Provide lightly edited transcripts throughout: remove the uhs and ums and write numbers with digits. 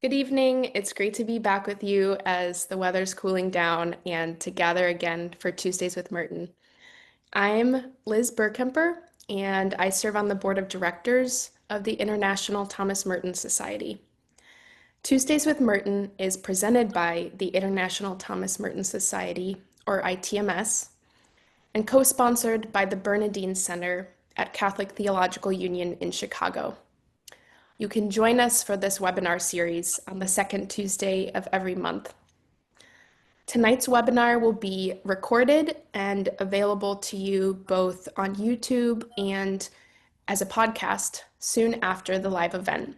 Good evening. It's great to be back with you as the weather's cooling down and to gather again for Tuesdays with Merton. I'm Liz Burkemper, and I serve on the board of directors of the International Thomas Merton Society. Tuesdays with Merton is presented by the International Thomas Merton Society, or ITMS, and co-sponsored by the Bernardine Center at Catholic Theological Union in Chicago. You can join us for this webinar series on the second Tuesday of every month. Tonight's webinar will be recorded and available to you both on YouTube and as a podcast soon after the live event.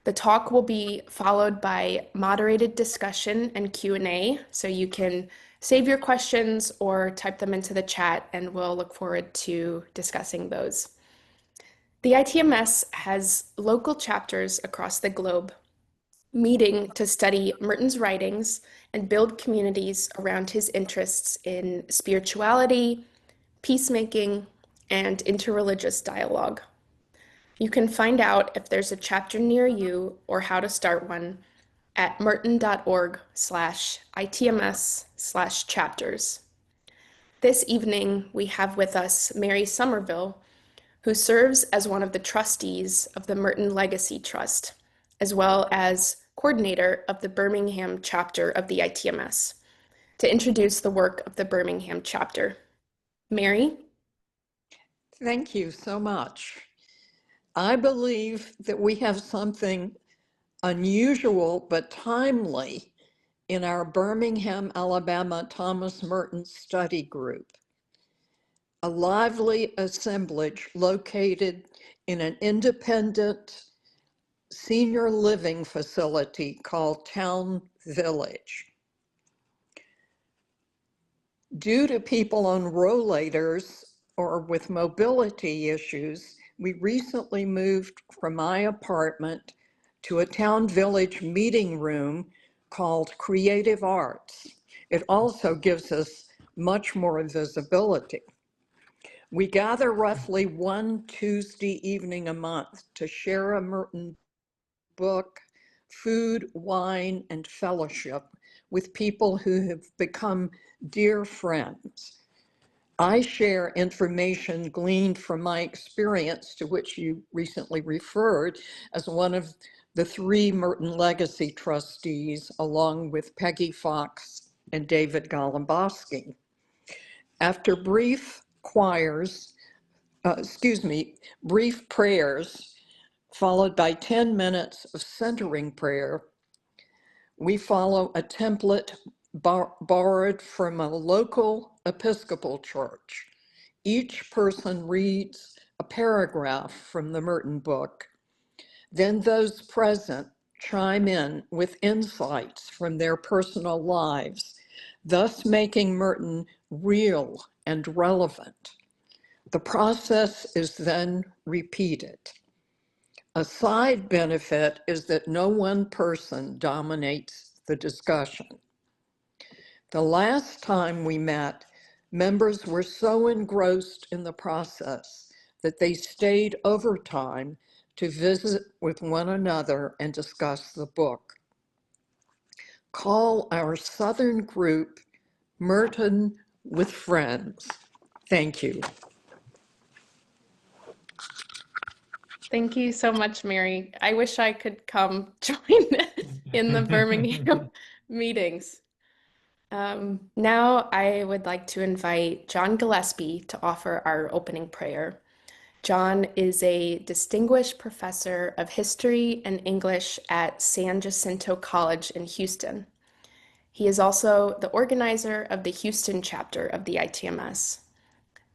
The talk will be followed by moderated discussion and Q&A, so you can save your questions or type them into the chat, and we'll look forward to discussing those. The ITMS has local chapters across the globe, meeting to study Merton's writings and build communities around his interests in spirituality, peacemaking, and interreligious dialogue. You can find out if there's a chapter near you or how to start one at merton.org/ITMS/chapters. This evening, we have with us Mary Somerville, who serves as one of the trustees of the Merton Legacy Trust, as well as coordinator of the Birmingham chapter of the ITMS, to introduce the work of the Birmingham chapter. Mary? Thank you so much. I believe that we have something unusual but timely in our Birmingham, Alabama Thomas Merton Study Group, a lively assemblage located in an independent senior living facility called Town Village. Due to people on rollators or with mobility issues, we recently moved from my apartment to a Town Village meeting room called Creative Arts. It also gives us much more visibility. We gather roughly one Tuesday evening a month to share a Merton book, food, wine, and fellowship with people who have become dear friends. I share information gleaned from my experience, to which you recently referred, as one of the 3 Merton Legacy trustees, along with Peggy Fox and David Golombowski. After brief prayers, followed by 10 minutes of centering prayer, we follow a template borrowed from a local Episcopal church. Each person reads a paragraph from the Merton book. Then those present chime in with insights from their personal lives, thus making Merton real and relevant. The process is then repeated. A side benefit is that no one person dominates the discussion. The last time we met, members were so engrossed in the process that they stayed overtime to visit with one another and discuss the book. Call our Southern group Merton with Friends. Thank you. Thank you so much, Mary. I wish I could come join in the Birmingham meetings. Now I would like to invite John Gillespie to offer our opening prayer. John is a distinguished professor of history and English at San Jacinto College in Houston. He is also the organizer of the Houston chapter of the ITMS.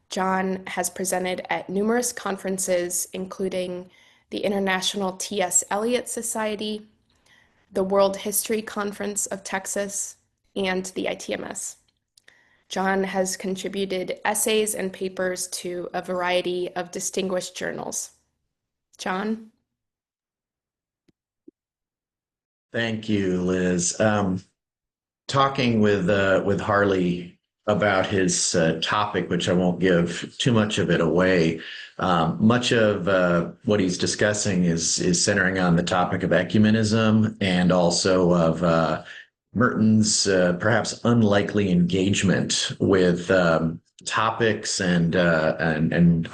John has presented at numerous conferences, including the International T.S. Eliot Society, the World History Conference of Texas, and the ITMS. John has contributed essays and papers to a variety of distinguished journals. John? Thank you, Liz. Talking with Harley about his topic, which I won't give too much of it away. Much of what he's discussing is centering on the topic of ecumenism and also of Merton's perhaps unlikely engagement with topics and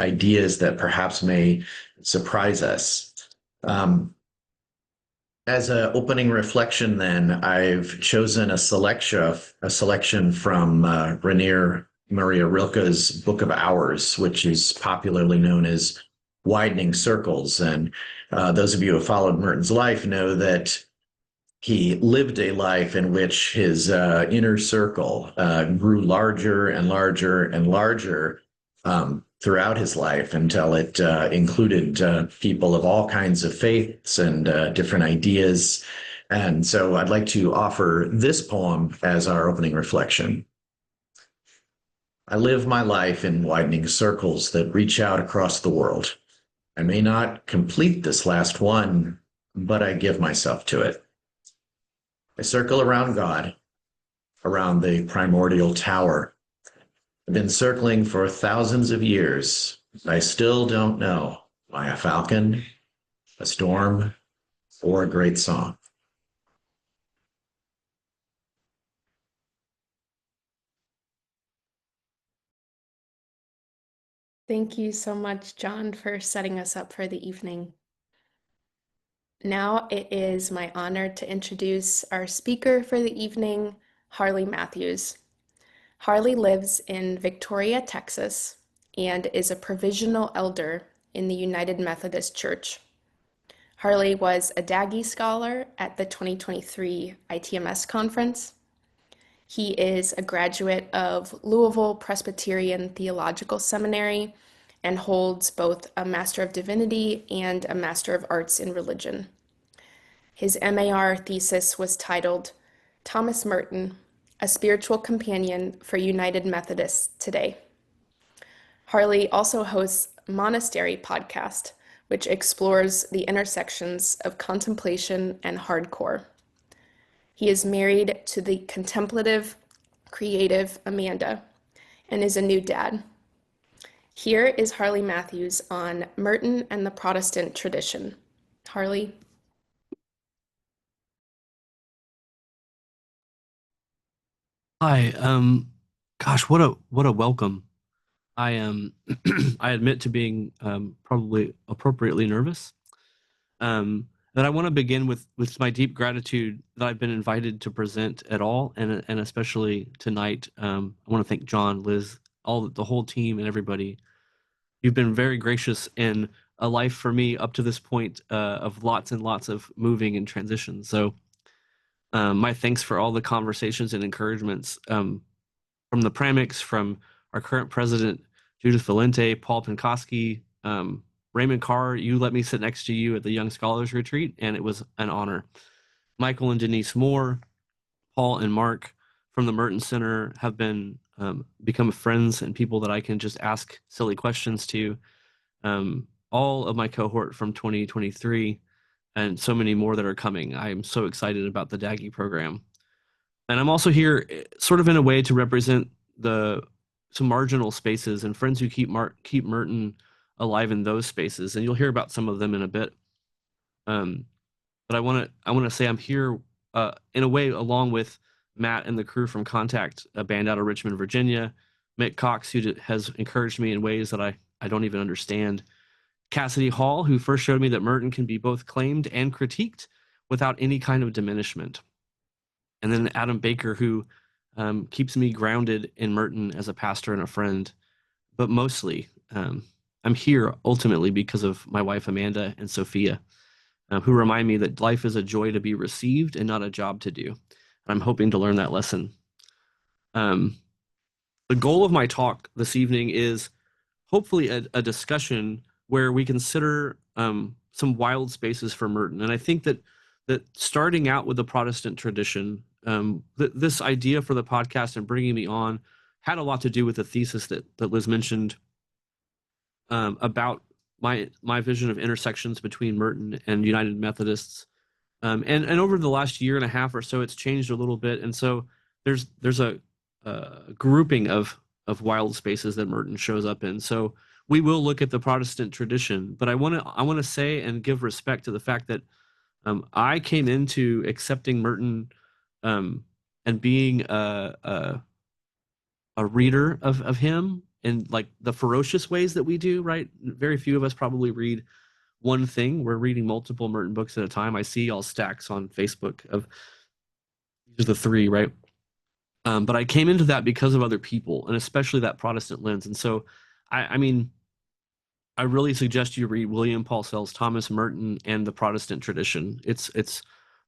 ideas that perhaps may surprise us. As an opening reflection, then I've chosen a selection from Rainier Maria Rilke's Book of Hours, which is popularly known as Widening Circles. And those of you who have followed Merton's life know that he lived a life in which his inner circle grew larger and larger and larger throughout his life until it included people of all kinds of faiths and different ideas. And so I'd like to offer this poem as our opening reflection. I live my life in widening circles that reach out across the world. I may not complete this last one, but I give myself to it. I circle around God, around the primordial tower. I've been circling for thousands of years. I still don't know why a falcon, a storm, or a great song. Thank you so much, John, for setting us up for the evening. Now it is my honor to introduce our speaker for the evening, Harley Matthews. Harley lives in Victoria, Texas, and is a provisional elder in the United Methodist Church. Harley was a Daggy Scholar at the 2023 ITMS conference. He is a graduate of Louisville Presbyterian Theological Seminary and holds both a Master of Divinity and a Master of Arts in Religion. His MAR thesis was titled Thomas Merton, a Spiritual Companion for United Methodists Today. Harley also hosts Monastery Podcast, which explores the intersections of contemplation and hardcore. He is married to the contemplative, creative Amanda and is a new dad. Here is Harley Matthews on Merton and the Protestant tradition. Harley. Hi, gosh, what a welcome. I am I admit to being probably appropriately nervous. That I want to begin with my deep gratitude that I've been invited to present at all, and especially tonight. I want to thank John, Liz, all the whole team, and everybody. You've been very gracious in a life for me up to this point of lots and lots of moving and transition. So, my thanks for all the conversations and encouragements. From the Pramix, from our current president, Judith Valente, Paul Pinkoski, Raymond Carr. You let me sit next to you at the Young Scholars Retreat, and it was an honor. Michael and Denise Moore, Paul and Mark from the Merton Center have been become friends and people that I can just ask silly questions to. All of my cohort from 2023 and so many more that are coming. I am so excited about the Daggy program. And I'm also here sort of in a way to represent some marginal spaces and friends who keep Merton alive in those spaces. And you'll hear about some of them in a bit. But I want to say I'm here in a way along with Matt and the crew from Contact, a band out of Richmond, Virginia, Mick Cox, who has encouraged me in ways that I don't even understand, Cassidy Hall, who first showed me that Merton can be both claimed and critiqued without any kind of diminishment. And then Adam Baker, who keeps me grounded in Merton as a pastor and a friend. But mostly, I'm here ultimately because of my wife, Amanda, and Sophia, who remind me that life is a joy to be received and not a job to do. I'm hoping to learn that lesson. The goal of my talk this evening is hopefully a discussion where we consider some wild spaces for Merton. And I think that starting out with the Protestant tradition, this idea for the podcast and bringing me on had a lot to do with the thesis that Liz mentioned about my vision of intersections between Merton and United Methodists. And over the last year and a half or so, it's changed a little bit. And so there's a grouping of wild spaces that Merton shows up in. So we will look at the Protestant tradition, but I want to say and give respect to the fact that I came into accepting Merton and being a reader of him in like the ferocious ways that we do, right? Very few of us probably read one thing. We're reading multiple Merton books at a time. I see all stacks on Facebook of these are the three, right? But I came into that because of other people, and especially that Protestant lens. And so, I mean, I really suggest you read William Paul Sells, Thomas Merton, and the Protestant tradition. It's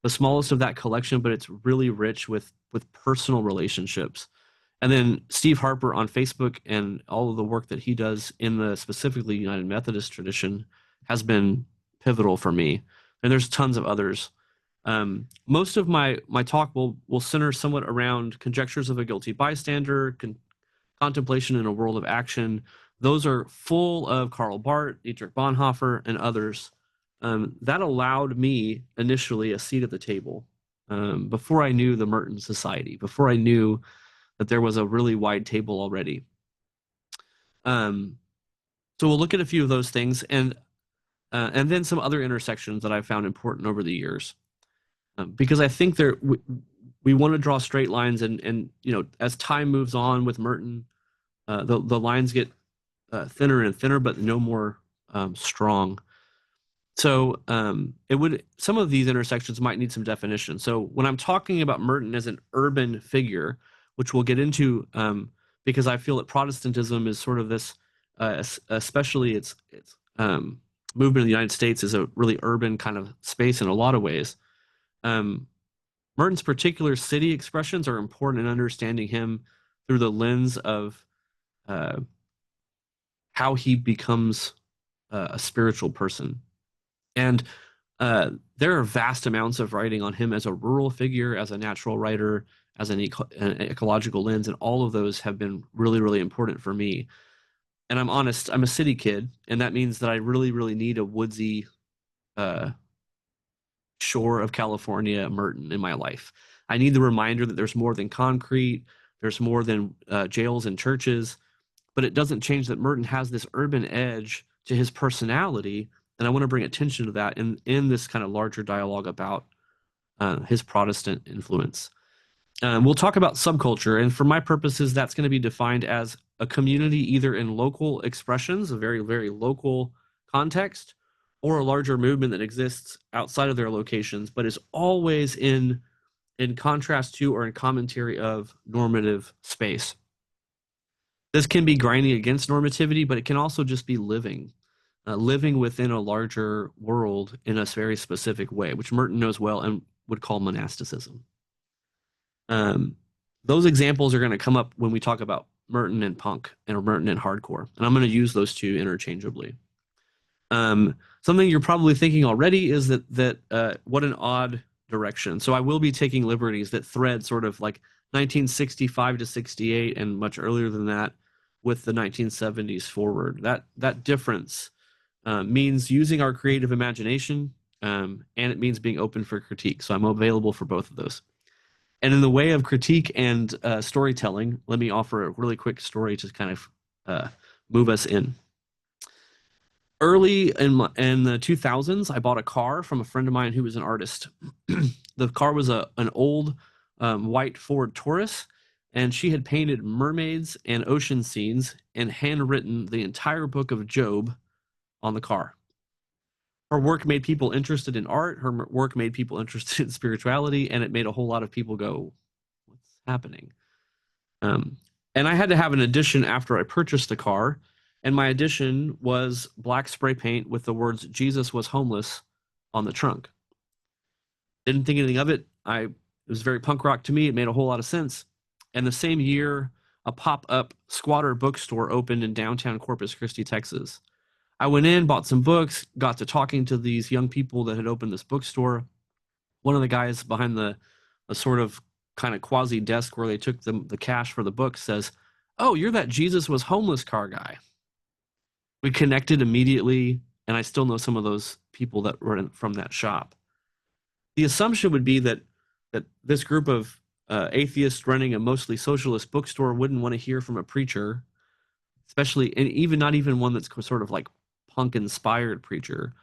the smallest of that collection, but it's really rich with personal relationships. And then Steve Harper on Facebook and all of the work that he does in the specifically United Methodist tradition has been pivotal for me. And there's tons of others. Most of my talk will center somewhat around conjectures of a guilty bystander, contemplation in a world of action. Those are full of Karl Barth, Dietrich Bonhoeffer, and others. That allowed me initially a seat at the table before I knew the Merton Society, before I knew that there was a really wide table already. So we'll look at a few of those things and then some other intersections that I've found important over the years. Because I think we want to draw straight lines and as time moves on with Merton, the lines get thinner and thinner, but no more strong. So some of these intersections might need some definition. So when I'm talking about Merton as an urban figure, which we'll get into, because I feel that Protestantism is sort of this, especially its movement in the United States is a really urban kind of space in a lot of ways. Merton's particular city expressions are important in understanding him through the lens of how he becomes a spiritual person. And there are vast amounts of writing on him as a rural figure, as a natural writer, as an ecological lens, and all of those have been really, really important for me. And I'm honest, I'm a city kid, and that means that I really, really need a woodsy shore of California Merton in my life. I need the reminder that there's more than concrete, there's more than jails and churches, but it doesn't change that Merton has this urban edge to his personality, and I want to bring attention to that in this kind of larger dialogue about his Protestant influence. We'll talk about subculture, and for my purposes, that's going to be defined as a community either in local expressions, a very, very local context, or a larger movement that exists outside of their locations, but is always in contrast to or in commentary of normative space. This can be grinding against normativity, but it can also just be living within a larger world in a very specific way, which Merton knows well and would call monasticism. Those examples are going to come up when we talk about Merton and punk and Merton and hardcore, and I'm going to use those two interchangeably. Something you're probably thinking already is that what an odd direction. So I will be taking liberties that thread sort of like 1965 to 68 and much earlier than that with the 1970s forward. That difference means using our creative imagination, and it means being open for critique. So I'm available for both of those. And in the way of critique and storytelling, let me offer a really quick story to kind of move us in. Early in the 2000s, I bought a car from a friend of mine who was an artist. The car was an old white Ford Taurus, and she had painted mermaids and ocean scenes and handwritten the entire book of Job on the car. Her work made people interested in art. Her work made people interested in spirituality, and it made a whole lot of people go, "What's happening?" And I had to have an addition after I purchased the car. And my addition was black spray paint with the words "Jesus was homeless" on the trunk. Didn't think anything of it. It was very punk rock to me. It made a whole lot of sense. And the same year, a pop-up squatter bookstore opened in downtown Corpus Christi, Texas. I went in, bought some books, got to talking to these young people that had opened this bookstore. One of the guys behind the sort of kind of quasi desk where they took the cash for the book says, "Oh, you're that Jesus was homeless car guy." We connected immediately, and I still know some of those people that were from that shop. The assumption would be that this group of atheist running a mostly socialist bookstore wouldn't want to hear from a preacher, especially, and even not even one that's sort of like punk inspired preacher.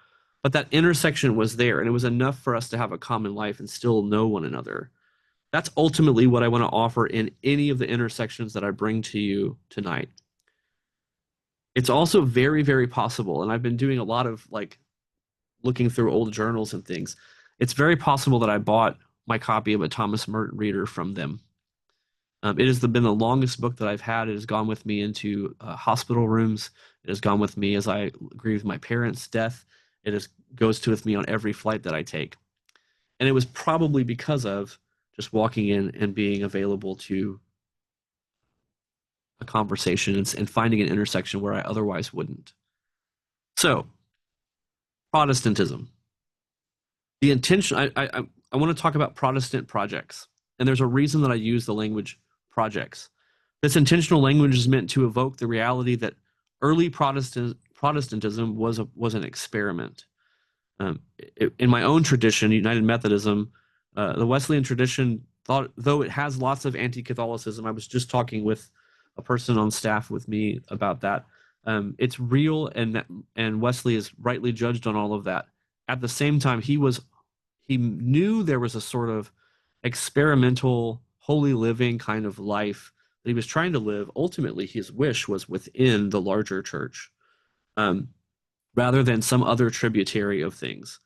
But that intersection was there, and it was enough for us to have a common life and still know one another. That's ultimately what I want to offer in any of the intersections that I bring to you tonight. It's also very, very possible, and I've been doing a lot of like looking through old journals and things. It's very possible that I bought my copy of a Thomas Merton reader from them. It has been the longest book that I've had. It has gone with me into hospital rooms. It has gone with me as I grieve my parents' death. Goes to with me on every flight that I take. And it was probably because of just walking in and being available to a conversation and finding an intersection where I otherwise wouldn't. So, Protestantism. The intention, I want to talk about Protestant projects. And there's a reason that I use the language projects. This intentional language is meant to evoke the reality that early Protestantism was an experiment. In my own tradition, United Methodism, the Wesleyan tradition, though it has lots of anti-Catholicism, I was just talking with a person on staff with me about that. It's real, and Wesley is rightly judged on all of that. At the same time, he knew there was a sort of experimental, holy living kind of life that he was trying to live. Ultimately, his wish was within the larger church, rather than some other tributary of things.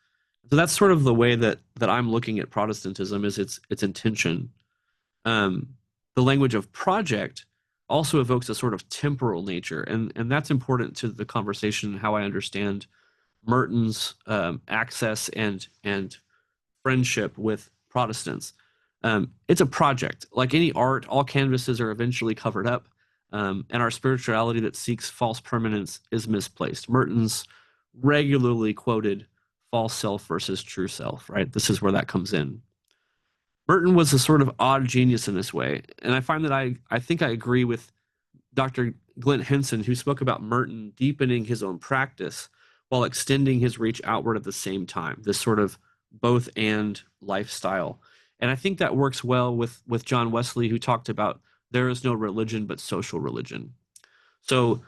So that's sort of the way that I'm looking at Protestantism, is its intention. The language of project also evokes a sort of temporal nature, and that's important to the conversation, how I understand Merton's access and friendship with Protestants. It's a project. Like any art, all canvases are eventually covered up, and our spirituality that seeks false permanence is misplaced. Merton's regularly quoted false self versus true self, right? This is where that comes in. Merton was a sort of odd genius in this way, and I find that I think I agree with Dr. Glenn Henson, who spoke about Merton deepening his own practice while extending his reach outward at the same time, this sort of both and lifestyle. And I think that works well with John Wesley, who talked about there is no religion but social religion. So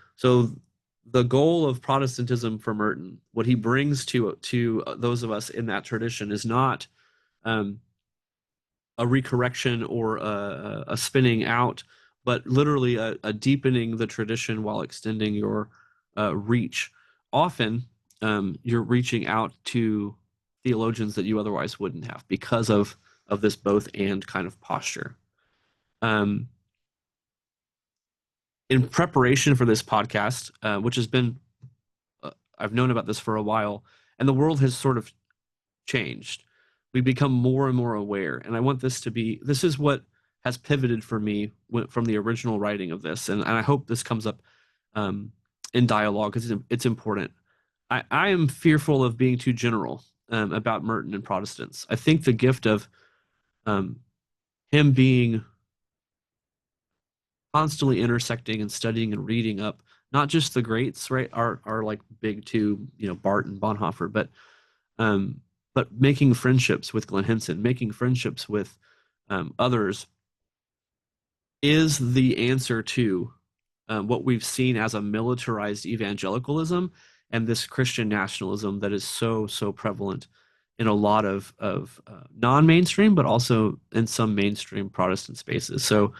the goal of Protestantism for Merton, what he brings to those of us in that tradition, is not a recorrection or a spinning out, but literally a deepening the tradition while extending your reach. Often, you're reaching out to theologians that you otherwise wouldn't have because of this both and kind of posture. In preparation for this podcast, which has been, I've known about this for a while, and the world has sort of changed. We become more and more aware, and I want this is what has pivoted for me from the original writing of this, and I hope this comes up in dialogue because it's important. I am fearful of being too general about Merton and Protestants. I think the gift of him being constantly intersecting and studying and reading up, not just the greats, right? Our like big two, Barth and Bonhoeffer, but making friendships with Glenn Henson, making friendships with others is the answer to what we've seen as a militarized evangelicalism and this Christian nationalism that is so prevalent in a lot of non-mainstream, but also in some mainstream Protestant spaces. So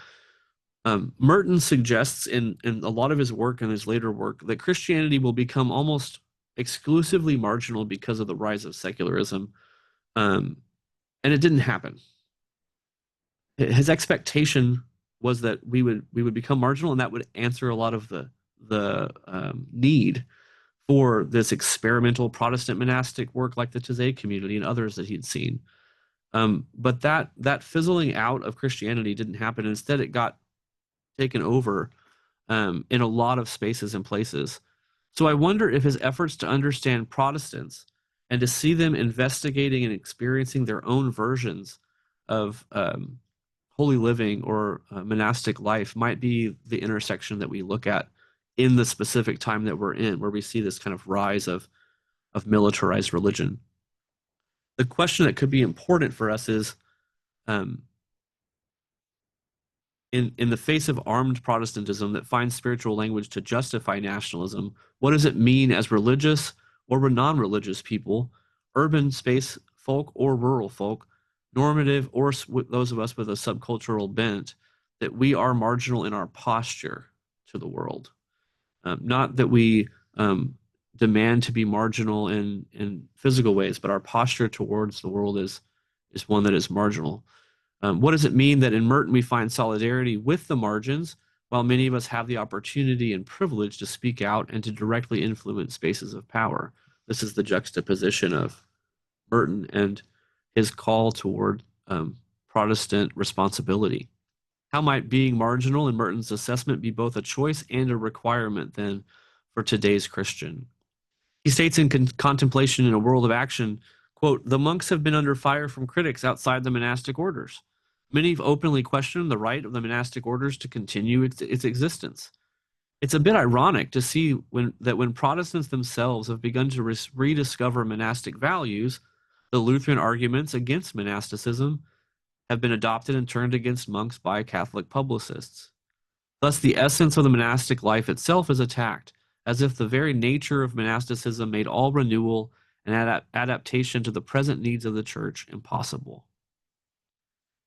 Merton suggests in a lot of his work and his later work that Christianity will become almost exclusively marginal because of the rise of secularism, and it didn't happen. His expectation was that we would become marginal, and that would answer a lot of the need for this experimental Protestant monastic work like the Taizé community and others that he'd seen. But that fizzling out of Christianity didn't happen. Instead, it got taken over in a lot of spaces and places. So I wonder if his efforts to understand Protestants and to see them investigating and experiencing their own versions of holy living or monastic life might be the intersection that we look at in the specific time that we're in, where we see this kind of rise of militarized religion. The question that could be important for us is, in the face of armed Protestantism that finds spiritual language to justify nationalism, what does it mean as religious or non-religious people, urban space folk or rural folk, normative or those of us with a subcultural bent, that we are marginal in our posture to the world? Not that we demand to be marginal in physical ways, but our posture towards the world is one that is marginal. What does it mean that in Merton we find solidarity with the margins, while many of us have the opportunity and privilege to speak out and to directly influence spaces of power? This is the juxtaposition of Merton and his call toward Protestant responsibility. How might being marginal in Merton's assessment be both a choice and a requirement then for today's Christian? He states in Contemplation in a World of Action, quote, "The monks have been under fire from critics outside the monastic orders. Many have openly questioned the right of the monastic orders to continue its existence. It's a bit ironic to see when Protestants themselves have begun to rediscover monastic values, the Lutheran arguments against monasticism have been adopted and turned against monks by Catholic publicists. Thus, the essence of the monastic life itself is attacked, as if the very nature of monasticism made all renewal and adaptation to the present needs of the church impossible."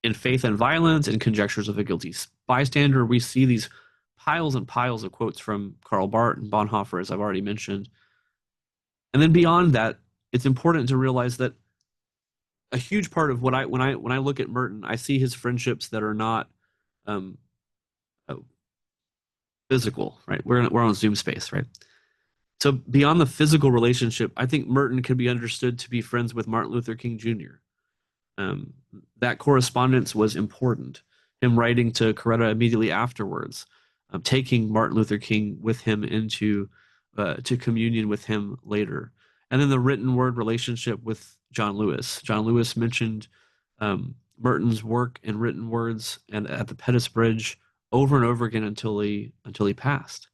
In Faith and Violence and Conjectures of a Guilty Bystander, we see these piles and piles of quotes from Karl Barth and Bonhoeffer, as I've already mentioned. And then beyond that, it's important to realize that a huge part of when I look at Merton, I see his friendships that are not um, physical, right? We're on Zoom space, right? So beyond the physical relationship, I think Merton could be understood to be friends with Martin Luther King Jr. That correspondence was important. Him writing to Coretta immediately afterwards, taking Martin Luther King with him into to communion with him later, and then the written word relationship with John Lewis. John Lewis mentioned Merton's work in written words and at the Pettus Bridge over and over again until he passed.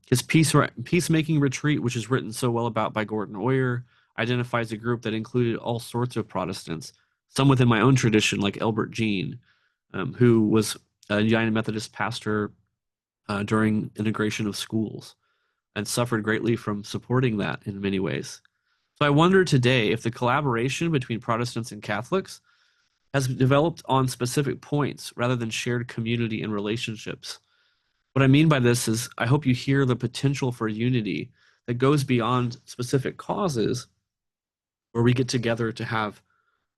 His peacemaking retreat, which is written so well about by Gordon Oyer, identifies a group that included all sorts of Protestants, some within my own tradition, like Elbert Jean, who was a United Methodist pastor during integration of schools and suffered greatly from supporting that in many ways. So I wonder today if the collaboration between Protestants and Catholics has developed on specific points rather than shared community and relationships. What I mean by this is I hope you hear the potential for unity that goes beyond specific causes where we get together to have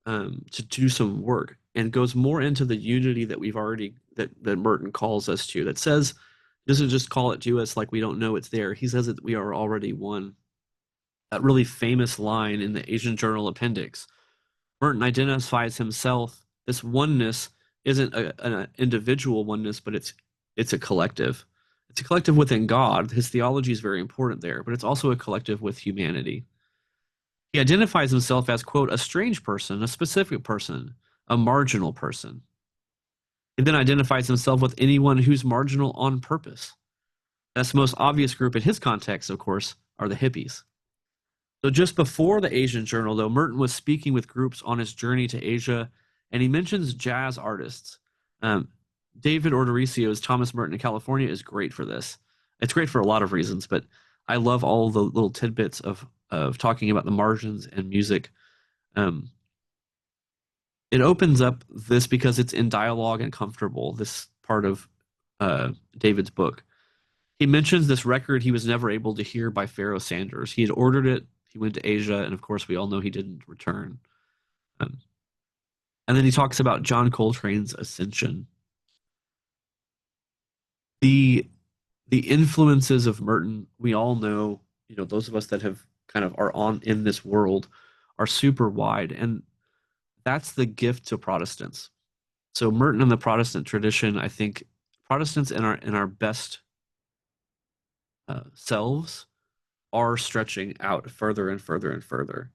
to do some work and goes more into the unity that we've already that Merton calls us to, that says doesn't just call it to us like we don't know it's there. He says that we are already one. That really famous line in the Asian Journal Appendix. Merton identifies himself. This oneness isn't an individual oneness, but it's a collective. It's a collective within God. His theology is very important there, but it's also a collective with humanity. He identifies himself as, quote, a strange person, a specific person, a marginal person. He then identifies himself with anyone who's marginal on purpose. That's the most obvious group in his context, of course, are the hippies. So just before the Asian Journal, though, Merton was speaking with groups on his journey to Asia, and he mentions jazz artists. David Ordericio's Thomas Merton in California is great for this. It's great for a lot of reasons, but I love all the little tidbits of talking about the margins and music. It opens up this because it's in dialogue and comfortable, this part of David's book. He mentions this record he was never able to hear by Pharoah Sanders. He had ordered it. He went to Asia, and of course, we all know he didn't return. And then he talks about John Coltrane's Ascension. The influences of Merton, we all know, those of us that have kind of are on in this world are super wide, and that's the gift to Protestants. So Merton and the Protestant tradition, I think Protestants in our best selves are stretching out further and further and further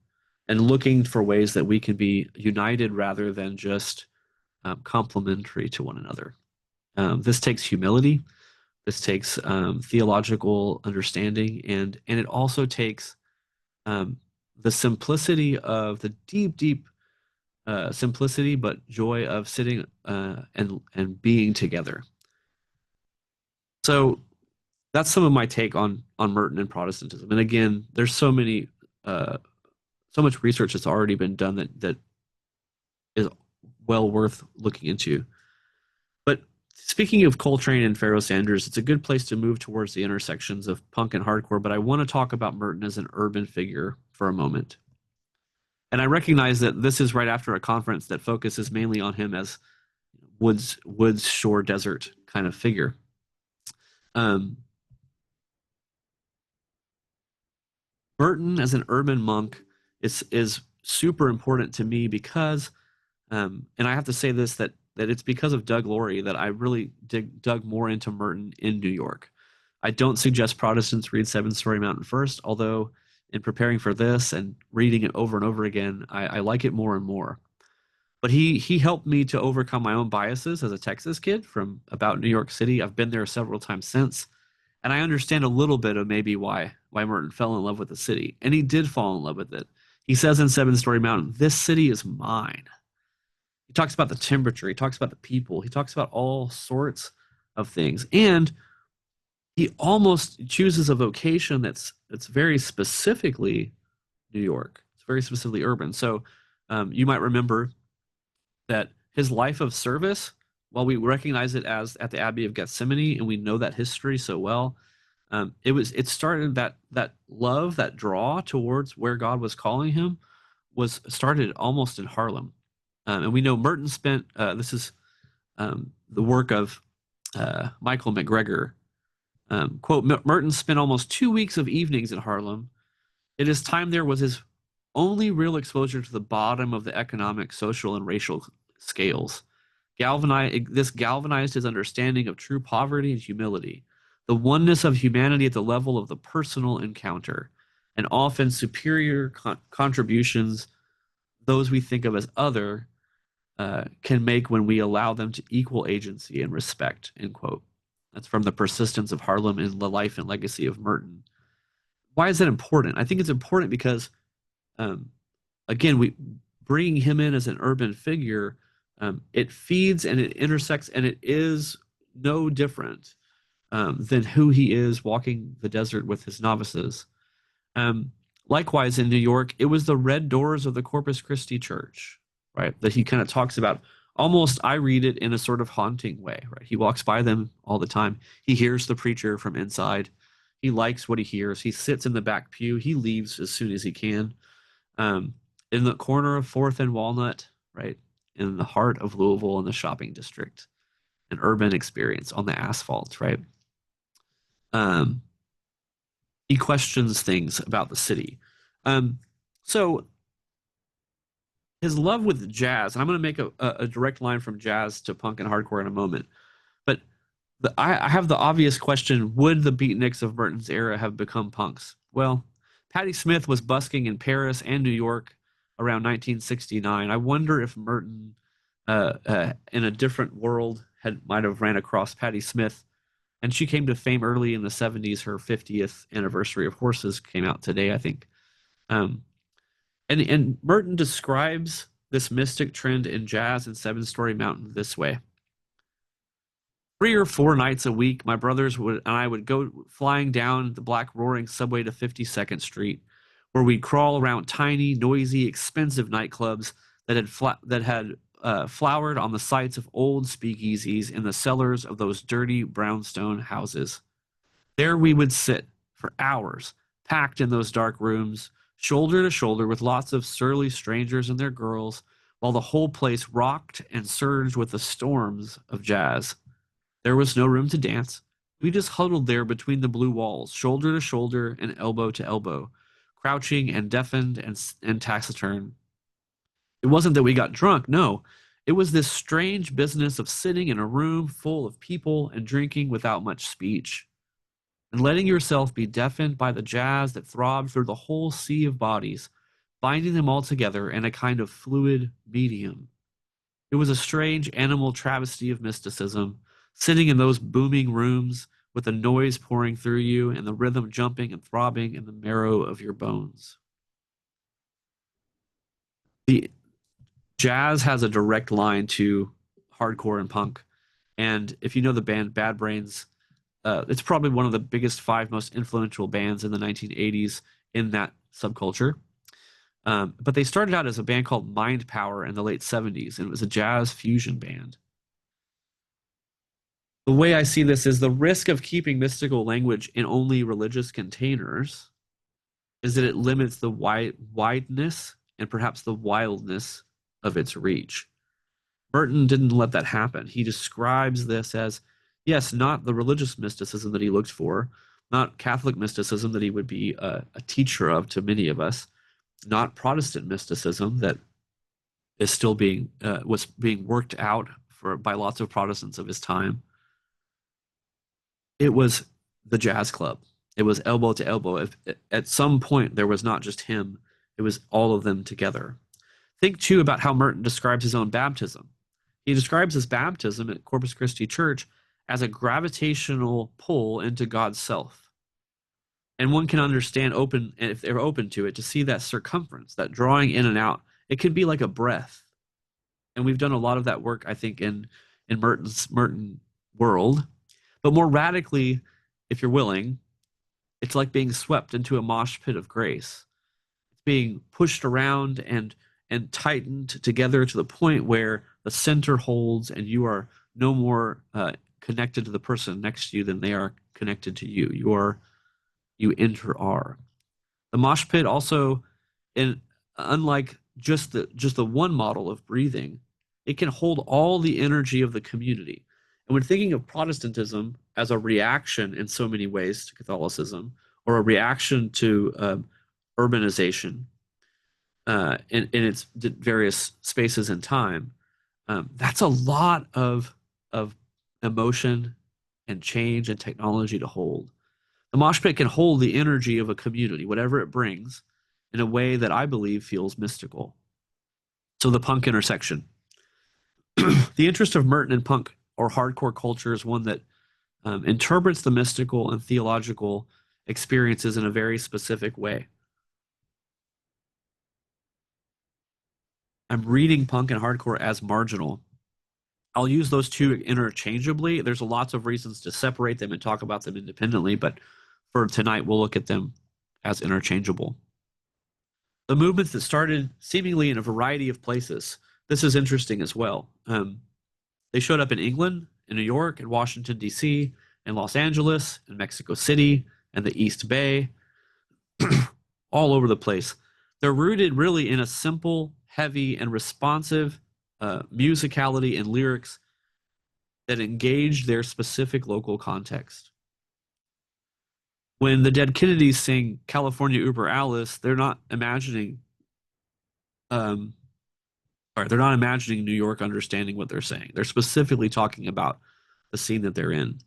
and looking for ways that we can be united rather than just complementary to one another. This takes humility. This takes theological understanding, and it also takes the simplicity of the deep simplicity, but joy of sitting and being together. So that's some of my take on Merton and Protestantism. And again, there's so much research that's already been done that is well worth looking into. But speaking of Coltrane and Pharoah Sanders, it's a good place to move towards the intersections of punk and hardcore. But I want to talk about Merton as an urban figure for a moment. And I recognize that this is right after a conference that focuses mainly on him as woods, shore, desert kind of figure. Merton as an urban monk is super important to me because, and I have to say this that it's because of Doug Laurie that I really dug more into Merton in New York. I don't suggest Protestants read Seven Story Mountain first, although in preparing for this and reading it over and over again, I like it more and more. But he helped me to overcome my own biases as a Texas kid from about New York City. I've been there several times since, and I understand a little bit of maybe why Merton fell in love with the city, and he did fall in love with it. He says in Seven Story Mountain, "This city is mine." He talks about the temperature. He talks about the people. He talks about all sorts of things, and he almost chooses a vocation that's very specifically New York. It's very specifically urban. So you might remember that his life of service, while we recognize it as at the Abbey of Gethsemane, and we know that history so well, it started that love, that draw towards where God was calling him, was started almost in Harlem, and we know Merton spent. This is the work of Michael McGregor. Quote: Merton spent almost 2 weeks of evenings in Harlem. His time there was his only real exposure to the bottom of the economic, social, and racial scales. This galvanized his understanding of true poverty and humility, the oneness of humanity at the level of the personal encounter, and often superior contributions those we think of as other can make when we allow them to equal agency and respect, end quote. That's from The Persistence of Harlem in the Life and Legacy of Merton. Why is that important? I think it's important because, again, we bringing him in as an urban figure, it feeds and it intersects, and it is no different than who he is walking the desert with his novices. Likewise, in New York, it was the red doors of the Corpus Christi Church, right? That he kind of talks about. Almost, I read it in a sort of haunting way, right? He walks by them all the time. He hears the preacher from inside. He likes what he hears. He sits in the back pew. He leaves as soon as he can. In the corner of 4th and Walnut, right? In the heart of Louisville in the shopping district, an urban experience on the asphalt, right? He questions things about the city. So his love with jazz, and I'm going to make a direct line from jazz to punk and hardcore in a moment, but I have the obvious question: would the beatniks of Merton's era have become punks? Well, Patti Smith was busking in Paris and New York around 1969. I wonder if Merton, in a different world, might have ran across Patti Smith, and she came to fame early in the 70s. Her 50th anniversary of Horses came out today, I think. And Merton describes this mystic trend in jazz and Seven Story Mountain this way: 3 or 4 nights a week, my brothers and I would go flying down the black roaring subway to 52nd Street, where we'd crawl around tiny, noisy, expensive nightclubs that had flowered on the sites of old speakeasies in the cellars of those dirty brownstone houses. There we would sit for hours, packed in those dark rooms, shoulder to shoulder with lots of surly strangers and their girls, while the whole place rocked and surged with the storms of jazz. There was no room to dance. We just huddled there between the blue walls, shoulder to shoulder and elbow to elbow, crouching and deafened and taciturn. It wasn't that we got drunk, no. It was this strange business of sitting in a room full of people and drinking without much speech, and letting yourself be deafened by the jazz that throbbed through the whole sea of bodies, binding them all together in a kind of fluid medium. It was a strange animal travesty of mysticism, sitting in those booming rooms with the noise pouring through you and the rhythm jumping and throbbing in the marrow of your bones. The Jazz has a direct line to hardcore and punk. And if you know the band Bad Brains, it's probably one of the biggest five most influential bands in the 1980s in that subculture. But they started out as a band called Mind Power in the late 70s, and it was a jazz fusion band. The way I see this is the risk of keeping mystical language in only religious containers is that it limits the wideness and perhaps the wildness of its reach. Merton didn't let that happen. He describes this as, yes, not the religious mysticism that he looked for, not Catholic mysticism that he would be a teacher of to many of us, not Protestant mysticism that is still being was being worked out by lots of Protestants of his time. It was the jazz club. It was elbow to elbow. At some point, there was not just him, it was all of them together. Think, too, about how Merton describes his own baptism. He describes his baptism at Corpus Christi Church as a gravitational pull into God's self. And one can understand, if they're open to it, to see that circumference, that drawing in and out. It can be like a breath. And we've done a lot of that work, I think, in Merton world. But more radically, if you're willing, it's like being swept into a mosh pit of grace. It's being pushed around and tightened together to the point where the center holds and you are no more connected to the person next to you than they are connected to you. You inter-are. The mosh pit also, unlike just the one model of breathing, it can hold all the energy of the community. And when thinking of Protestantism as a reaction in so many ways to Catholicism, or a reaction to urbanization in its various spaces and time, that's a lot of emotion and change and technology to hold. The mosh pit can hold the energy of a community, whatever it brings, in a way that I believe feels mystical. So the punk intersection. The interest of Merton in punk or hardcore culture is one that interprets the mystical and theological experiences in a very specific way. I'm reading punk and hardcore as marginal. I'll use those two interchangeably. There's lots of reasons to separate them and talk about them independently, but for tonight, we'll look at them as interchangeable. The movements that started seemingly in a variety of places. This is interesting as well. They showed up in England, in New York, in Washington, D.C., in Los Angeles, in Mexico City, and the East Bay, all over the place. They're rooted really in a simple, heavy, and responsive musicality and lyrics that engage their specific local context. When the Dead Kennedys sing California Uber Alice, they're not imagining they're not imagining New York understanding what they're saying. They're specifically talking about the scene that they're in.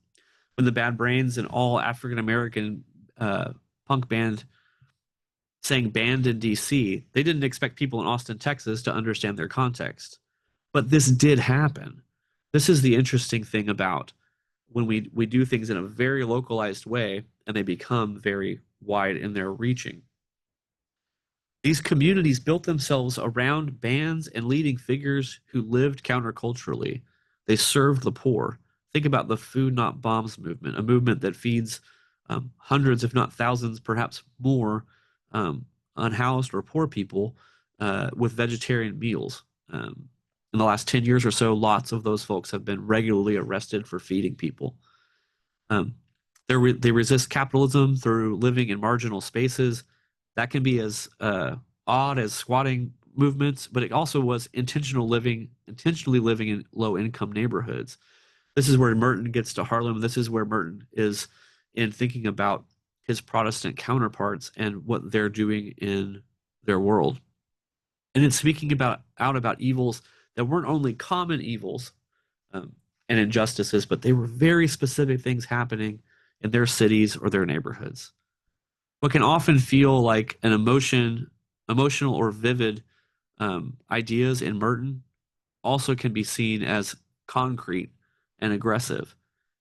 When the Bad Brains, an all African-American punk band, sang Band in DC, they didn't expect people in Austin, Texas to understand their context. But this did happen. This is the interesting thing about when we do things in a very localized way and they become very wide in their reaching. These communities built themselves around bands and leading figures who lived counterculturally. They served the poor. Think about the Food Not Bombs movement, a movement that feeds hundreds, if not thousands, perhaps more, unhoused or poor people with vegetarian meals. In the last 10 years or so, lots of those folks have been regularly arrested for feeding people. They resist capitalism through living in marginal spaces. That can be as odd as squatting movements, but it also was intentionally living in low-income neighborhoods. This is where Merton gets to Harlem. This is where Merton is in thinking about his Protestant counterparts and what they're doing in their world. And in speaking out about evils that weren't only common evils and injustices, but they were very specific things happening in their cities or their neighborhoods. What can often feel like an emotional or vivid ideas in Merton also can be seen as concrete and aggressive.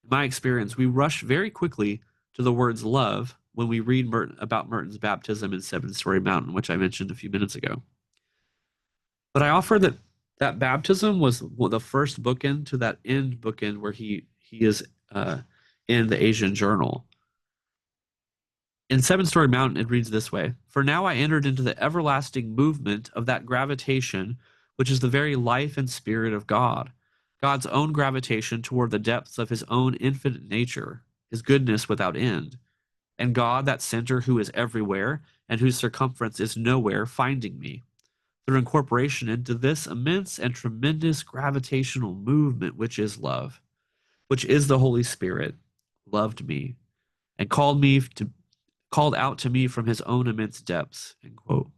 In my experience, we rush very quickly to the words love when we read about Merton's baptism in Seven Story Mountain, which I mentioned a few minutes ago. But I offer that That baptism was the first bookend to that end bookend where he is in the Asian journal. In Seven Story Mountain, it reads this way: For now I entered into the everlasting movement of that gravitation, which is the very life and spirit of God, God's own gravitation toward the depths of his own infinite nature, his goodness without end, and God, that center who is everywhere and whose circumference is nowhere, finding me, through incorporation into this immense and tremendous gravitational movement, which is love, which is the Holy Spirit, loved me and called out to me from his own immense depths. End quote.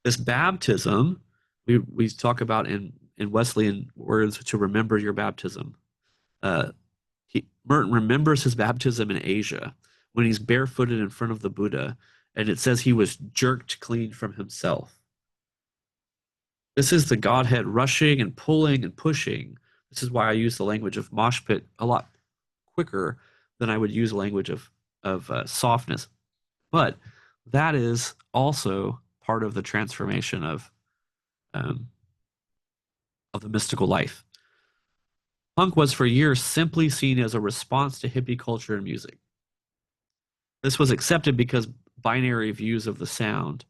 This baptism, we talk about in Wesleyan words, to remember your baptism. Merton remembers his baptism in Asia when he's barefooted in front of the Buddha, and it says he was jerked clean from himself. This is the Godhead rushing and pulling and pushing. This is why I use the language of mosh pit a lot quicker than I would use a language of softness. But that is also part of the transformation of the mystical life. Punk was for years simply seen as a response to hippie culture and music. This was accepted because binary views of the sound.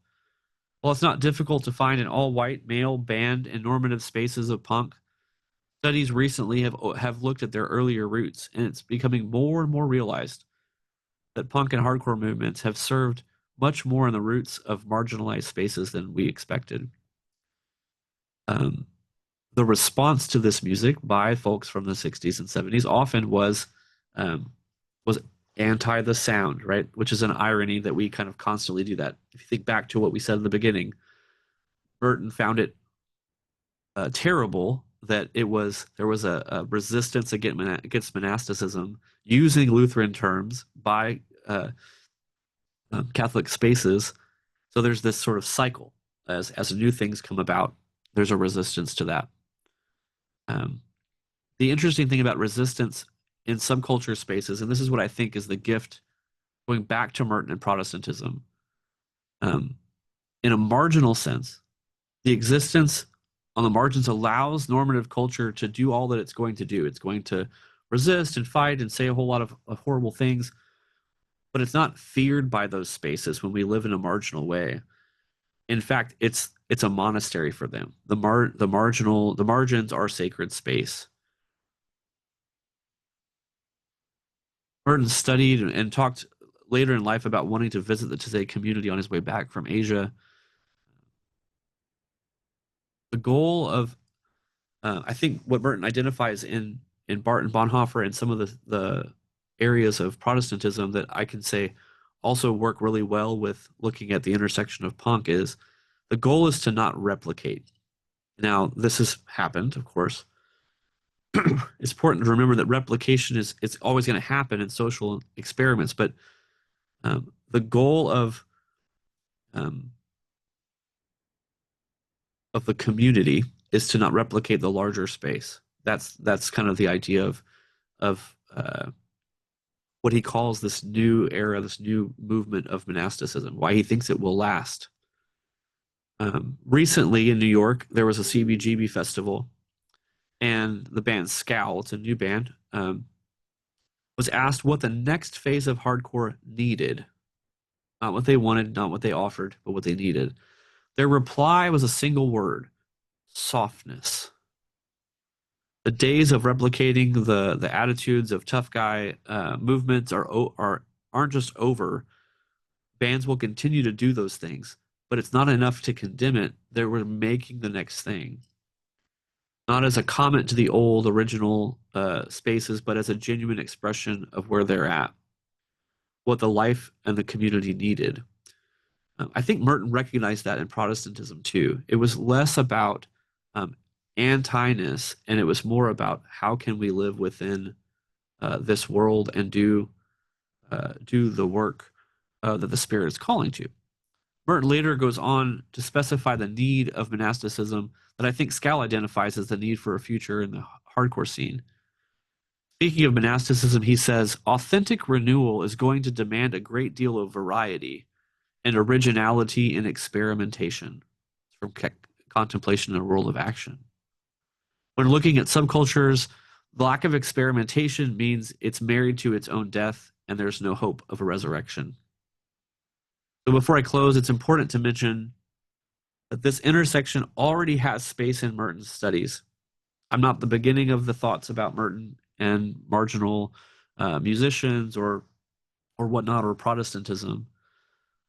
While it's not difficult to find an all-white male band in normative spaces of punk, studies recently have looked at their earlier roots, and it's becoming more and more realized that punk and hardcore movements have served much more in the roots of marginalized spaces than we expected. The response to this music by folks from the 60s and 70s often was anti the sound, right? Which is an irony that we kind of constantly do that. If you think back to what we said in the beginning, Merton found it terrible that there was a resistance against monasticism using Lutheran terms by Catholic spaces. So there's this sort of cycle as new things come about. There's a resistance to that. The interesting thing about resistance in subculture spaces, and this is what I think is the gift going back to Merton and Protestantism, in a marginal sense, the existence on the margins allows normative culture to do all that it's going to do. It's going to resist and fight and say a whole lot of horrible things, but it's not feared by those spaces when we live in a marginal way. In fact, it's a monastery for them. The margins are sacred space. Merton studied and talked later in life about wanting to visit the Taizé community on his way back from Asia. The goal of, I think, what Merton identifies in Barton Bonhoeffer and some of the areas of Protestantism that I can say also work really well with looking at the intersection of punk is the goal is to not replicate. Now, this has happened, of course. It's important to remember that replication it's always going to happen in social experiments, but the goal of the community is to not replicate the larger space. That's kind of the idea of what he calls this new era, this new movement of monasticism, why he thinks it will last. Recently in New York, there was a CBGB festival, and the band Scowl, it's a new band, was asked what the next phase of hardcore needed. Not what they wanted, not what they offered, but what they needed. Their reply was a single word: softness. The days of replicating the attitudes of tough guy movements aren't just over. Bands will continue to do those things, but it's not enough to condemn it. They were making the next thing, not as a comment to the old original spaces, but as a genuine expression of where they're at, what the life and the community needed. I think Merton recognized that in Protestantism too. It was less about anti-ness, and it was more about how can we live within this world and do the work that the Spirit is calling to. Merton later goes on to specify the need of monasticism that I think Scal identifies as the need for a future in the hardcore scene. Speaking of monasticism, he says, authentic renewal is going to demand a great deal of variety and originality in experimentation. From contemplation in a world of action. When looking at subcultures, the lack of experimentation means it's married to its own death and there's no hope of a resurrection. So before I close, it's important to mention that this intersection already has space in Merton's studies. I'm not the beginning of the thoughts about Merton and marginal musicians or whatnot, or Protestantism.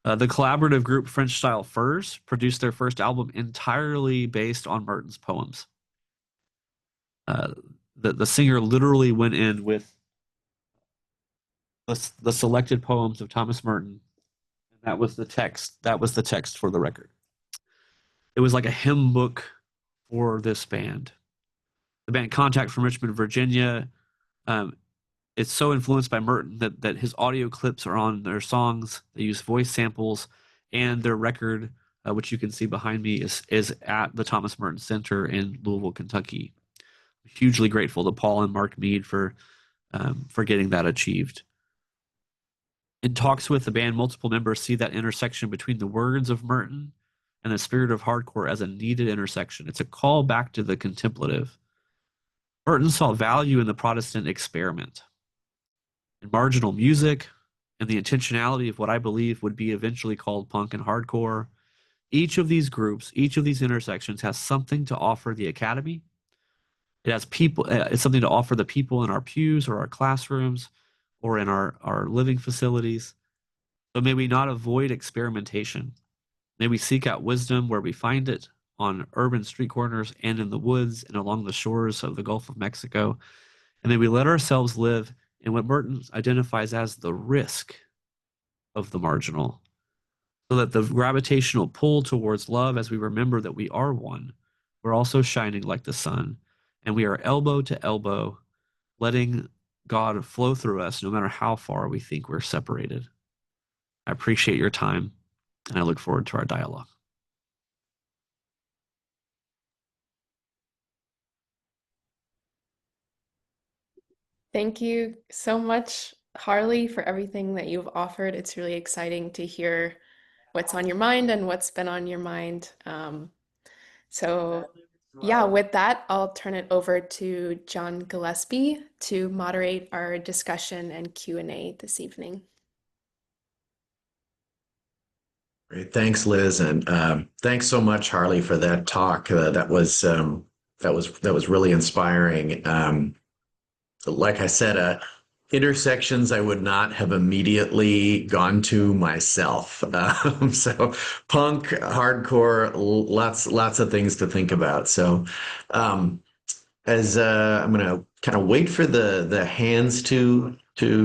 The collaborative group French Style Furs produced their first album entirely based on Merton's poems. Uh, the singer literally went in with the selected poems of Thomas Merton, and that was the text. That was the text for the record. It was like a hymn book for this band. The band Contact from Richmond, Virginia, um, it's so influenced by Merton that his audio clips are on their songs. They use voice samples, and their record, which you can see behind me, is at the Thomas Merton Center in Louisville, Kentucky. Hugely grateful to Paul and Mark Mead for getting that achieved. In talks with the band, multiple members see that intersection between the words of Merton and the spirit of hardcore as a needed intersection. It's a call back to the contemplative. Merton saw value in the Protestant experiment, in marginal music, and the intentionality of what I believe would be eventually called punk and hardcore. Each of these groups, each of these intersections has something to offer the academy. It has people. It's something to offer the people in our pews or our classrooms or in our living facilities. So may we not avoid experimentation. May we seek out wisdom where we find it, on urban street corners and in the woods and along the shores of the Gulf of Mexico. And may we let ourselves live in what Merton identifies as the risk of the marginal, so that the gravitational pull towards love, as we remember that we are one, we're also shining like the sun, and we are elbow to elbow, letting God flow through us no matter how far we think we're separated. I appreciate your time, and I look forward to our dialogue. Thank you so much, Harley, for everything that you've offered. It's really exciting to hear what's on your mind and what's been on your mind. So yeah, with that, I'll turn it over to John Gillespie to moderate our discussion and Q&A this evening. Great. Thanks, Liz, and thanks so much, Harley, for that talk. That was really inspiring. Like I said, intersections I would not have immediately gone to myself. So punk, hardcore, lots of things to think about. So as I'm going to kind of wait for the hands to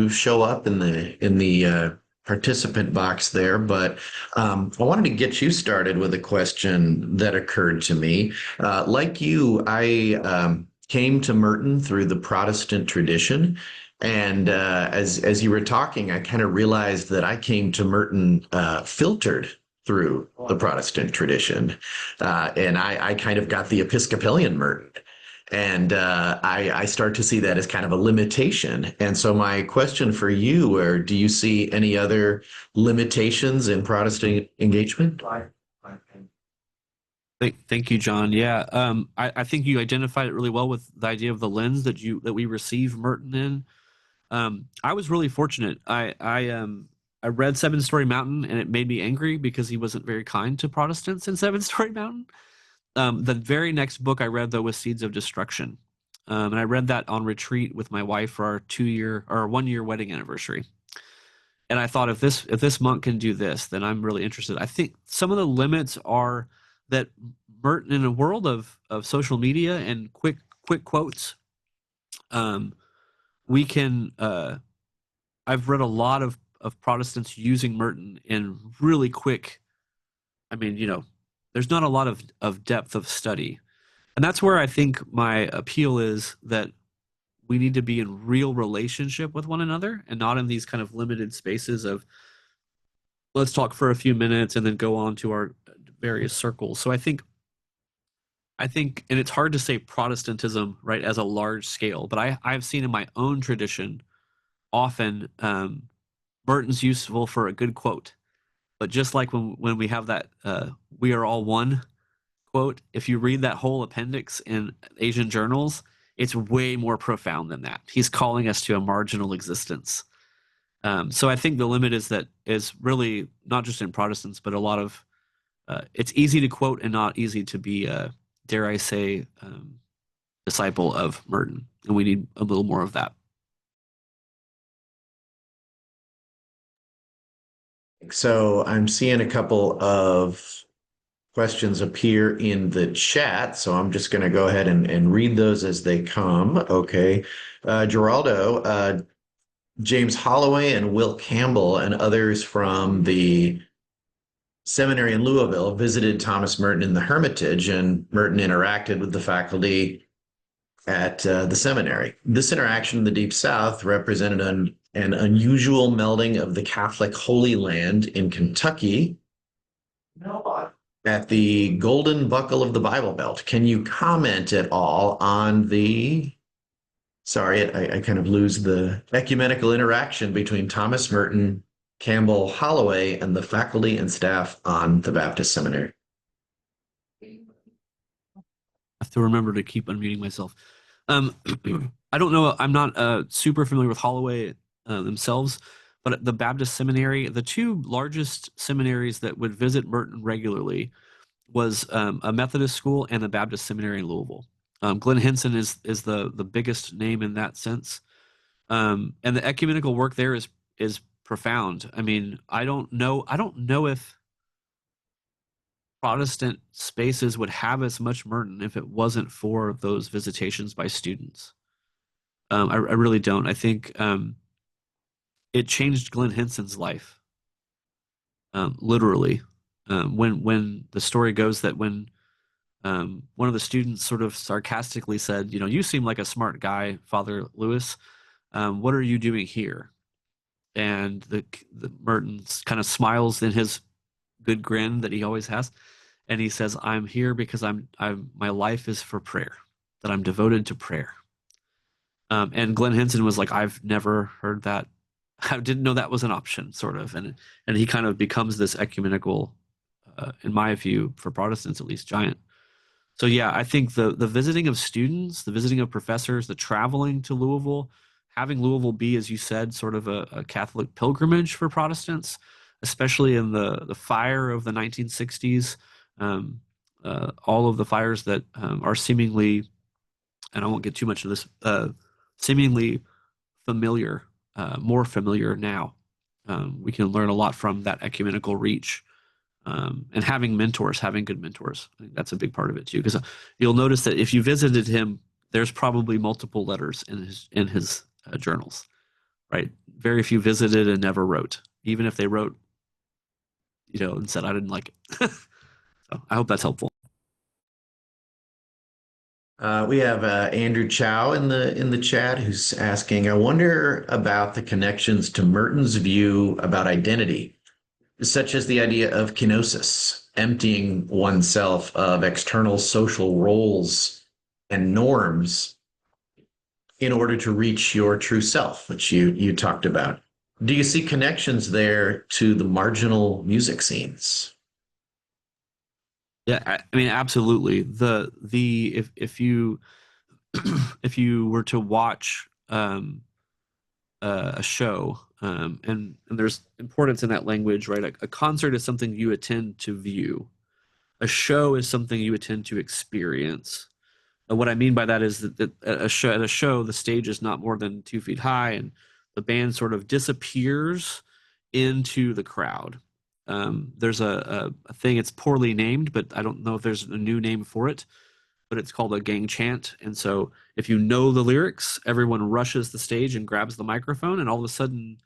show up in the participant box there, but I wanted to get you started with a question that occurred to me. Like you, I came to Merton through the Protestant tradition. And as you were talking, I kind of realized that I came to Merton filtered through the Protestant tradition. And I kind of got the Episcopalian Merton. And I start to see that as kind of a limitation. And so my question for you, do you see any other limitations in Protestant engagement? Thank you, John. Yeah, I think you identified it really well with the idea of the lens that we receive Merton in. I was really fortunate. I read Seven Story Mountain, and it made me angry because he wasn't very kind to Protestants in Seven Story Mountain. The very next book I read, though, was Seeds of Destruction. And I read that on retreat with my wife for our 1-year wedding anniversary. And I thought, if this monk can do this, then I'm really interested. I think some of the limits are that Merton, in a world of social media and quick quotes, we can. I've read a lot of Protestants using Merton in really quick. I mean, there's not a lot of depth of study. And that's where I think my appeal is, that we need to be in real relationship with one another and not in these kind of limited spaces of, let's talk for a few minutes and then go on to our various circles. So I think, and it's hard to say Protestantism, right, as a large scale, but I've seen in my own tradition often Merton's useful for a good quote. But just like when we have that "we are all one" quote, if you read that whole appendix in Asian journals, it's way more profound than that. He's calling us to a marginal existence. So I think the limit is really not just in Protestants, but a lot of it's easy to quote and not easy to be, dare I say, disciple of Merton, and we need a little more of that. So I'm seeing a couple of questions appear in the chat, so I'm just going to go ahead and read those as they come. Okay. Geraldo, James Holloway and Will Campbell and others from the seminary in Louisville visited Thomas Merton in the Hermitage, and Merton interacted with the faculty at the seminary. This interaction in the Deep South represented an unusual melding of the Catholic Holy Land in Kentucky at the Golden Buckle of the Bible Belt. Can you comment at all on the, sorry, I kind of lose the ecumenical interaction between Thomas Merton, Campbell Holloway, and the faculty and staff on the Baptist Seminary? I have to remember to keep unmuting myself. I don't know. I'm not super familiar with Holloway themselves, but at the Baptist Seminary, the two largest seminaries that would visit Merton regularly was a Methodist school and the Baptist Seminary in Louisville. Glenn Henson is the biggest name in that sense, and the ecumenical work there is profound. I mean, I don't know if Protestant spaces would have as much Merton if it wasn't for those visitations by students. I really don't. I think it changed Glenn Henson's life, literally. When the story goes that when one of the students sort of sarcastically said, you seem like a smart guy, Father Lewis. What are you doing here? And the Merton kind of smiles in his good grin that he always has, and he says, "I'm here because my life is for prayer, that I'm devoted to prayer." And Glenn Henson was like, "I've never heard that. I didn't know that was an option," sort of, and he kind of becomes this ecumenical, in my view, for Protestants at least, giant. So yeah, I think the visiting of students, the visiting of professors, the traveling to Louisville, having Louisville be, as you said, sort of a Catholic pilgrimage for Protestants, especially in the fire of the 1960s, all of the fires that are seemingly, and I won't get too much of this, seemingly familiar, more familiar now. We can learn a lot from that ecumenical reach. And having mentors, having good mentors, I think that's a big part of it too. Because you'll notice that if you visited him, there's probably multiple letters in his journals, right? Very few visited and never wrote, even if they wrote, and said I didn't like it. So I hope that's helpful. We have Andrew Chow in the chat who's asking, I wonder about the connections to Merton's view about identity, such as the idea of kenosis, emptying oneself of external social roles and norms in order to reach your true self, which you talked about. Do you see connections there to the marginal music scenes? Yeah, I mean, absolutely. If you if you were to watch a show, and there's importance in that language, right? A concert is something you attend to view. A show is something you attend to experience. And what I mean by that is that at a show, the stage is not more than 2 feet high, and the band sort of disappears into the crowd. There's a thing, it's poorly named, but I don't know if there's a new name for it, but it's called a gang chant. And so if you know the lyrics, everyone rushes the stage and grabs the microphone, and all of a sudden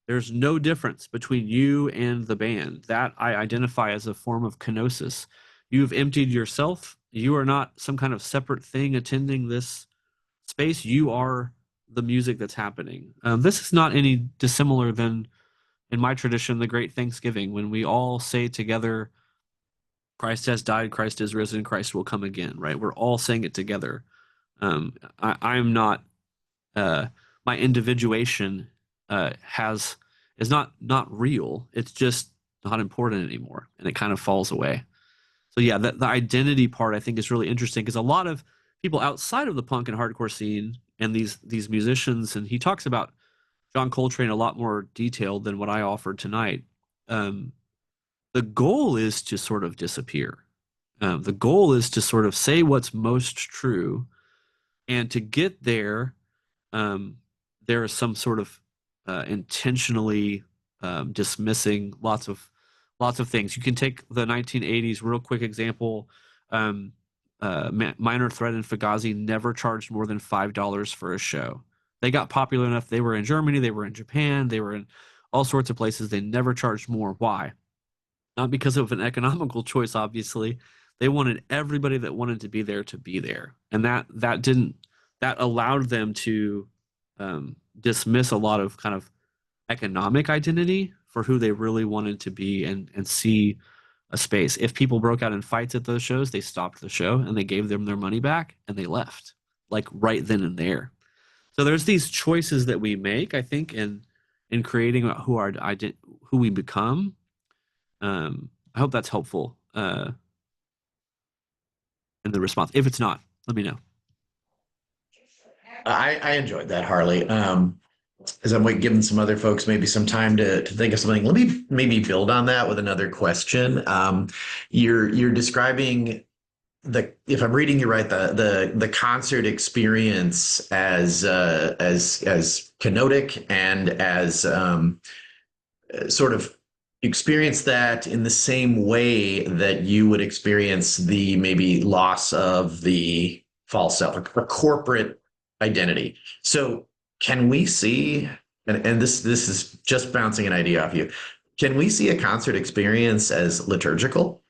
there's no difference between you and the band. That I identify as a form of kenosis. You've emptied yourself. You are not some kind of separate thing attending this space. You are the music that's happening. This is not any dissimilar than, in my tradition, the Great Thanksgiving, when we all say together, Christ has died, Christ is risen, Christ will come again, right? We're all saying it together. I'm not, my individuation is not real. It's just not important anymore, and it kind of falls away. So yeah, the identity part I think is really interesting because a lot of people outside of the punk and hardcore scene and these musicians, and he talks about John Coltrane a lot more detailed than what I offered tonight. Um, the goal is to sort of disappear. The goal is to sort of say what's most true, and to get there, um, there is some sort of intentionally dismissing lots of things. You can take the 1980s real quick example. Um, Minor Threat and Fugazi never charged more than $5 for a show. They got popular enough. They were in Germany, they were in Japan, they were in all sorts of places. They never charged more. Why? Not because of an economical choice, obviously. They wanted everybody that wanted to be there to be there, and that allowed them to dismiss a lot of kind of economic identity for who they really wanted to be and see a space. If people broke out in fights at those shows, they stopped the show and they gave them their money back and they left, like right then and there. So there's these choices that we make, I think, in creating who we become. I hope that's helpful in the response. If it's not, let me know. I enjoyed that, Harley. As I'm giving some other folks maybe some time to think of something, let me maybe build on that with another question. You're describing if I'm reading you right, the concert experience as kenotic and as sort of experience that in the same way that you would experience the maybe loss of the false self, a corporate identity. So can we see, and this is just bouncing an idea off you, can we see a concert experience as liturgical?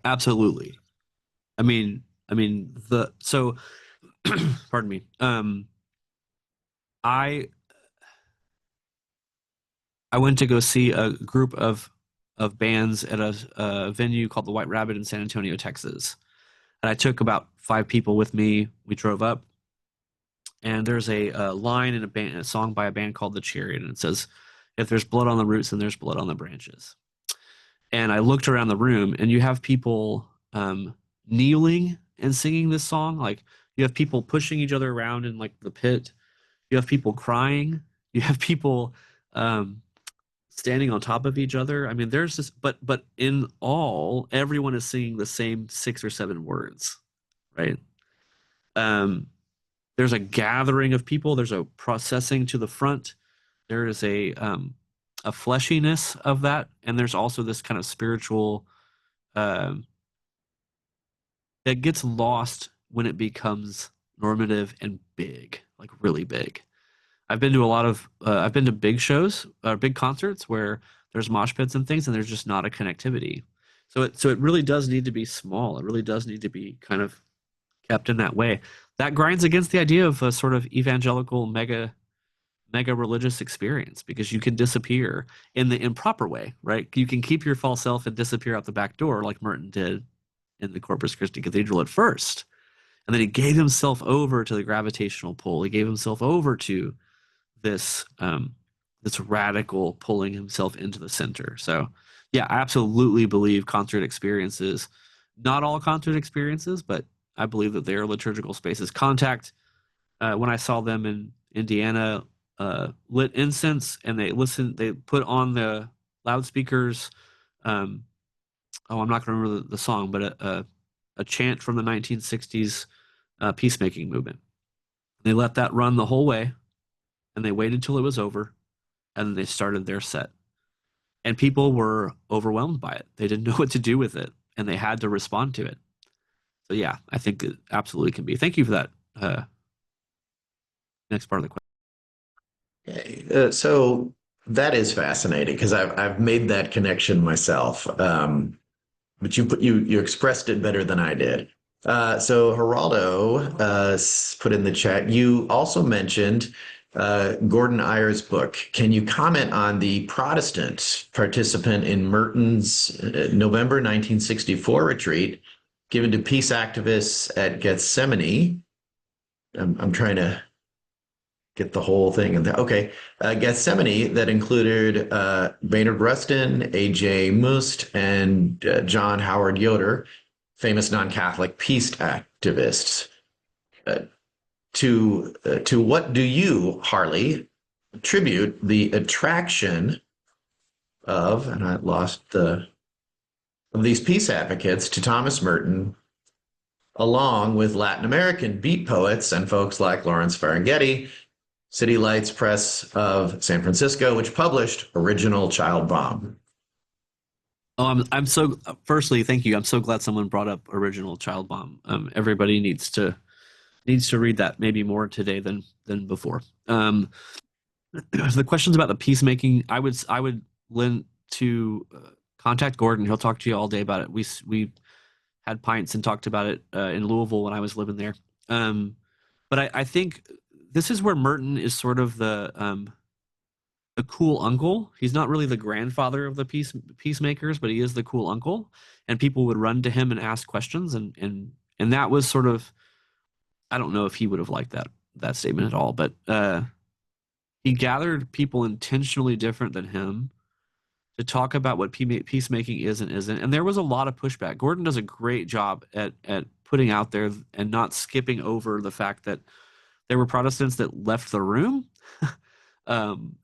Absolutely. I mean the so pardon me. I I went to go see a group of bands at a venue called the White Rabbit in San Antonio, Texas. And I took about 5 people with me. We drove up, and there's a line in a song by a band called The Chariot, and it says, "If there's blood on the roots, then there's blood on the branches." And I looked around the room, and you have people kneeling and singing this song. Like, you have people pushing each other around in like the pit. You have people crying. You have people um, standing on top of each other. I mean, there's this, but in all, everyone is singing the same 6 or 7 words, right? Um, there's a gathering of people. There's a processing to the front. There is a fleshiness of that, and there's also this kind of spiritual um, that gets lost when it becomes normative and big, like really big. I've been to big shows, big concerts where there's mosh pits and things, and there's just not a connectivity. So it really does need to be small. It really does need to be kind of kept in that way. That grinds against the idea of a sort of evangelical mega religious experience because you can disappear in the improper way, right? You can keep your false self and disappear out the back door like Merton did in the Corpus Christi Cathedral at first. And then he gave himself over to the gravitational pull. He gave himself over to this this radical pulling himself into the center. So yeah, I absolutely believe concert experiences, not all concert experiences, but I believe that they are liturgical spaces. Contact, when I saw them in Indiana, lit incense and they put on the loudspeakers. Um, I'm not going to remember the song, but a chant from the 1960s peacemaking movement. They let that run the whole way, and they waited till it was over, and then they started their set. And people were overwhelmed by it. They didn't know what to do with it, and they had to respond to it. So yeah, I think it absolutely can be. Thank you for that. Next part of the question. So that is fascinating because I've made that connection myself. But you expressed it better than I did. So Geraldo put in the chat. You also mentioned Gordon Eyer's book. Can you comment on the Protestant participant in Merton's November 1964 retreat given to peace activists at Gethsemane? I'm trying to get the whole thing. And okay, Gethsemane that included Baynard Rustin, A.J. Must, and John Howard Yoder, famous non-Catholic peace activists. Uh, to what do you, Harley, attribute the attraction of, and I lost of these peace advocates to Thomas Merton, along with Latin American beat poets and folks like Lawrence Ferlinghetti, City Lights Press of San Francisco, which published Original Child Bomb? Oh, I'm so, firstly, thank you. I'm so glad someone brought up Original Child Bomb. Everybody needs to read that maybe more today than before. The questions about the peacemaking, I would lend to contact Gordon. He'll talk to you all day about it. We had pints and talked about it in Louisville when I was living there. But I think this is where Merton is sort of the cool uncle. He's not really the grandfather of the peacemakers, but he is the cool uncle. And people would run to him and ask questions, and that was sort of, I don't know if he would have liked that statement at all, but he gathered people intentionally different than him to talk about what peacemaking is and isn't. And there was a lot of pushback. Gordon does a great job at putting out there and not skipping over the fact that there were Protestants that left the room.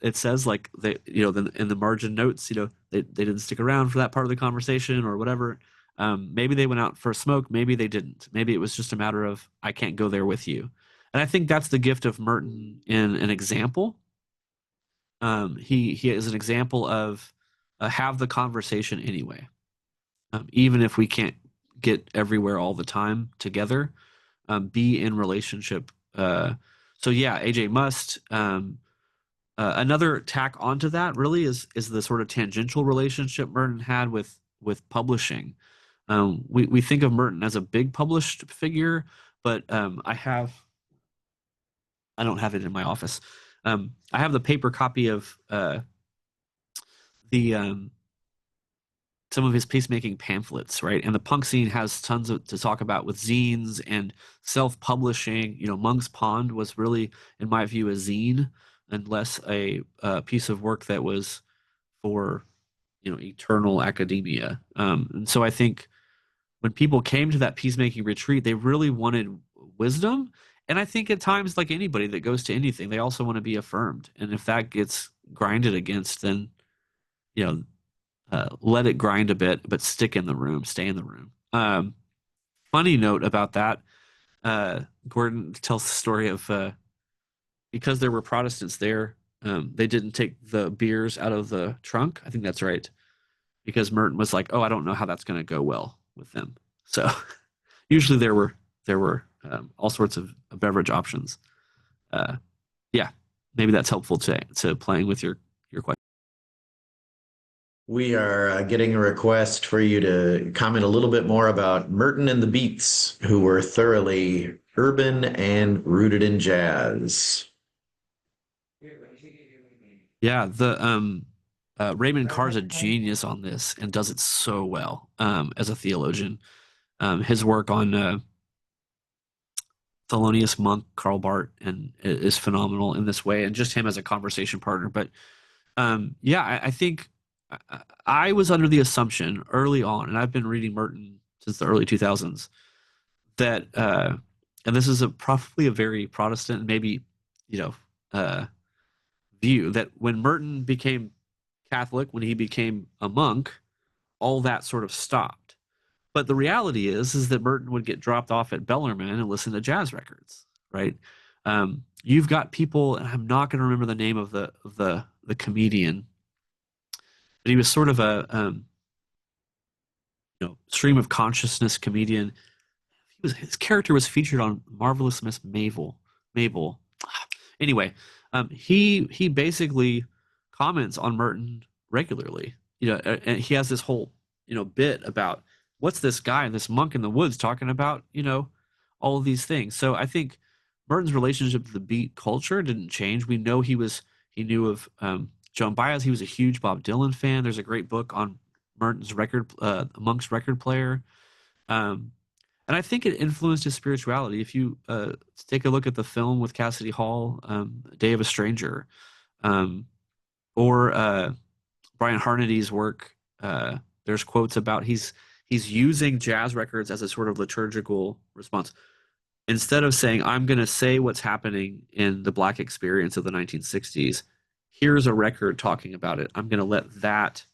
It says like they, in the margin notes, they didn't stick around for that part of the conversation or whatever. Maybe they went out for a smoke. Maybe they didn't. Maybe it was just a matter of, I can't go there with you. And I think that's the gift of Merton in an example. He is an example of have the conversation anyway, even if we can't get everywhere all the time together. Be in relationship. So yeah, AJ Must. Another tack onto that really is the sort of tangential relationship Merton had with publishing. We think of Merton as a big published figure, but I don't have it in my office. I have the paper copy of the some of his peacemaking pamphlets, right? And the punk scene has tons to talk about with zines and self-publishing. Monk's Pond was really, in my view, a zine and less a piece of work that was for eternal academia. And so I think when people came to that peacemaking retreat, they really wanted wisdom. And I think at times, like anybody that goes to anything, they also want to be affirmed. And if that gets grinded against, then let it grind a bit, but stick in the room, stay in the room. Funny note about that, Gordon tells the story of because there were Protestants there, they didn't take the beers out of the trunk. I think that's right, because Merton was like, "Oh, I don't know how that's going to go well with them." So usually there were all sorts of beverage options. Yeah, maybe that's helpful to playing with your question. We are getting a request for you to comment a little bit more about Merton and the Beats, who were thoroughly urban and rooted in jazz. Yeah, the Raymond Carr's a genius on this and does it so well as a theologian. His work on Thelonious Monk, Karl Barth, and is phenomenal in this way, and just him as a conversation partner. But yeah, I think I was under the assumption early on, and I've been reading Merton since the early 2000s, that, and this is probably a very Protestant, maybe, view, that when Merton became Catholic, when he became a monk, all that sort of stopped. But the reality is that Merton would get dropped off at Bellarmine and listen to jazz records, right? You've got people, and I'm not going to remember the name of the comedian, but he was sort of a stream of consciousness comedian. His character was featured on Marvelous Miss Mabel. Anyway, he basically comments on Merton regularly. And he has this whole bit about what's this guy, this monk in the woods, talking about all of these things. So I think Merton's relationship to the beat culture didn't change. We know he knew of Joan Baez. He was a huge Bob Dylan fan. There's a great book on Merton's Monk's record player. And I think it influenced his spirituality. If you take a look at the film with Cassidy Hall, Day of a Stranger, um, or Brian Harnady's work, there's quotes about he's using jazz records as a sort of liturgical response. Instead of saying, I'm going to say what's happening in the Black experience of the 1960s, here's a record talking about it. I'm going to let that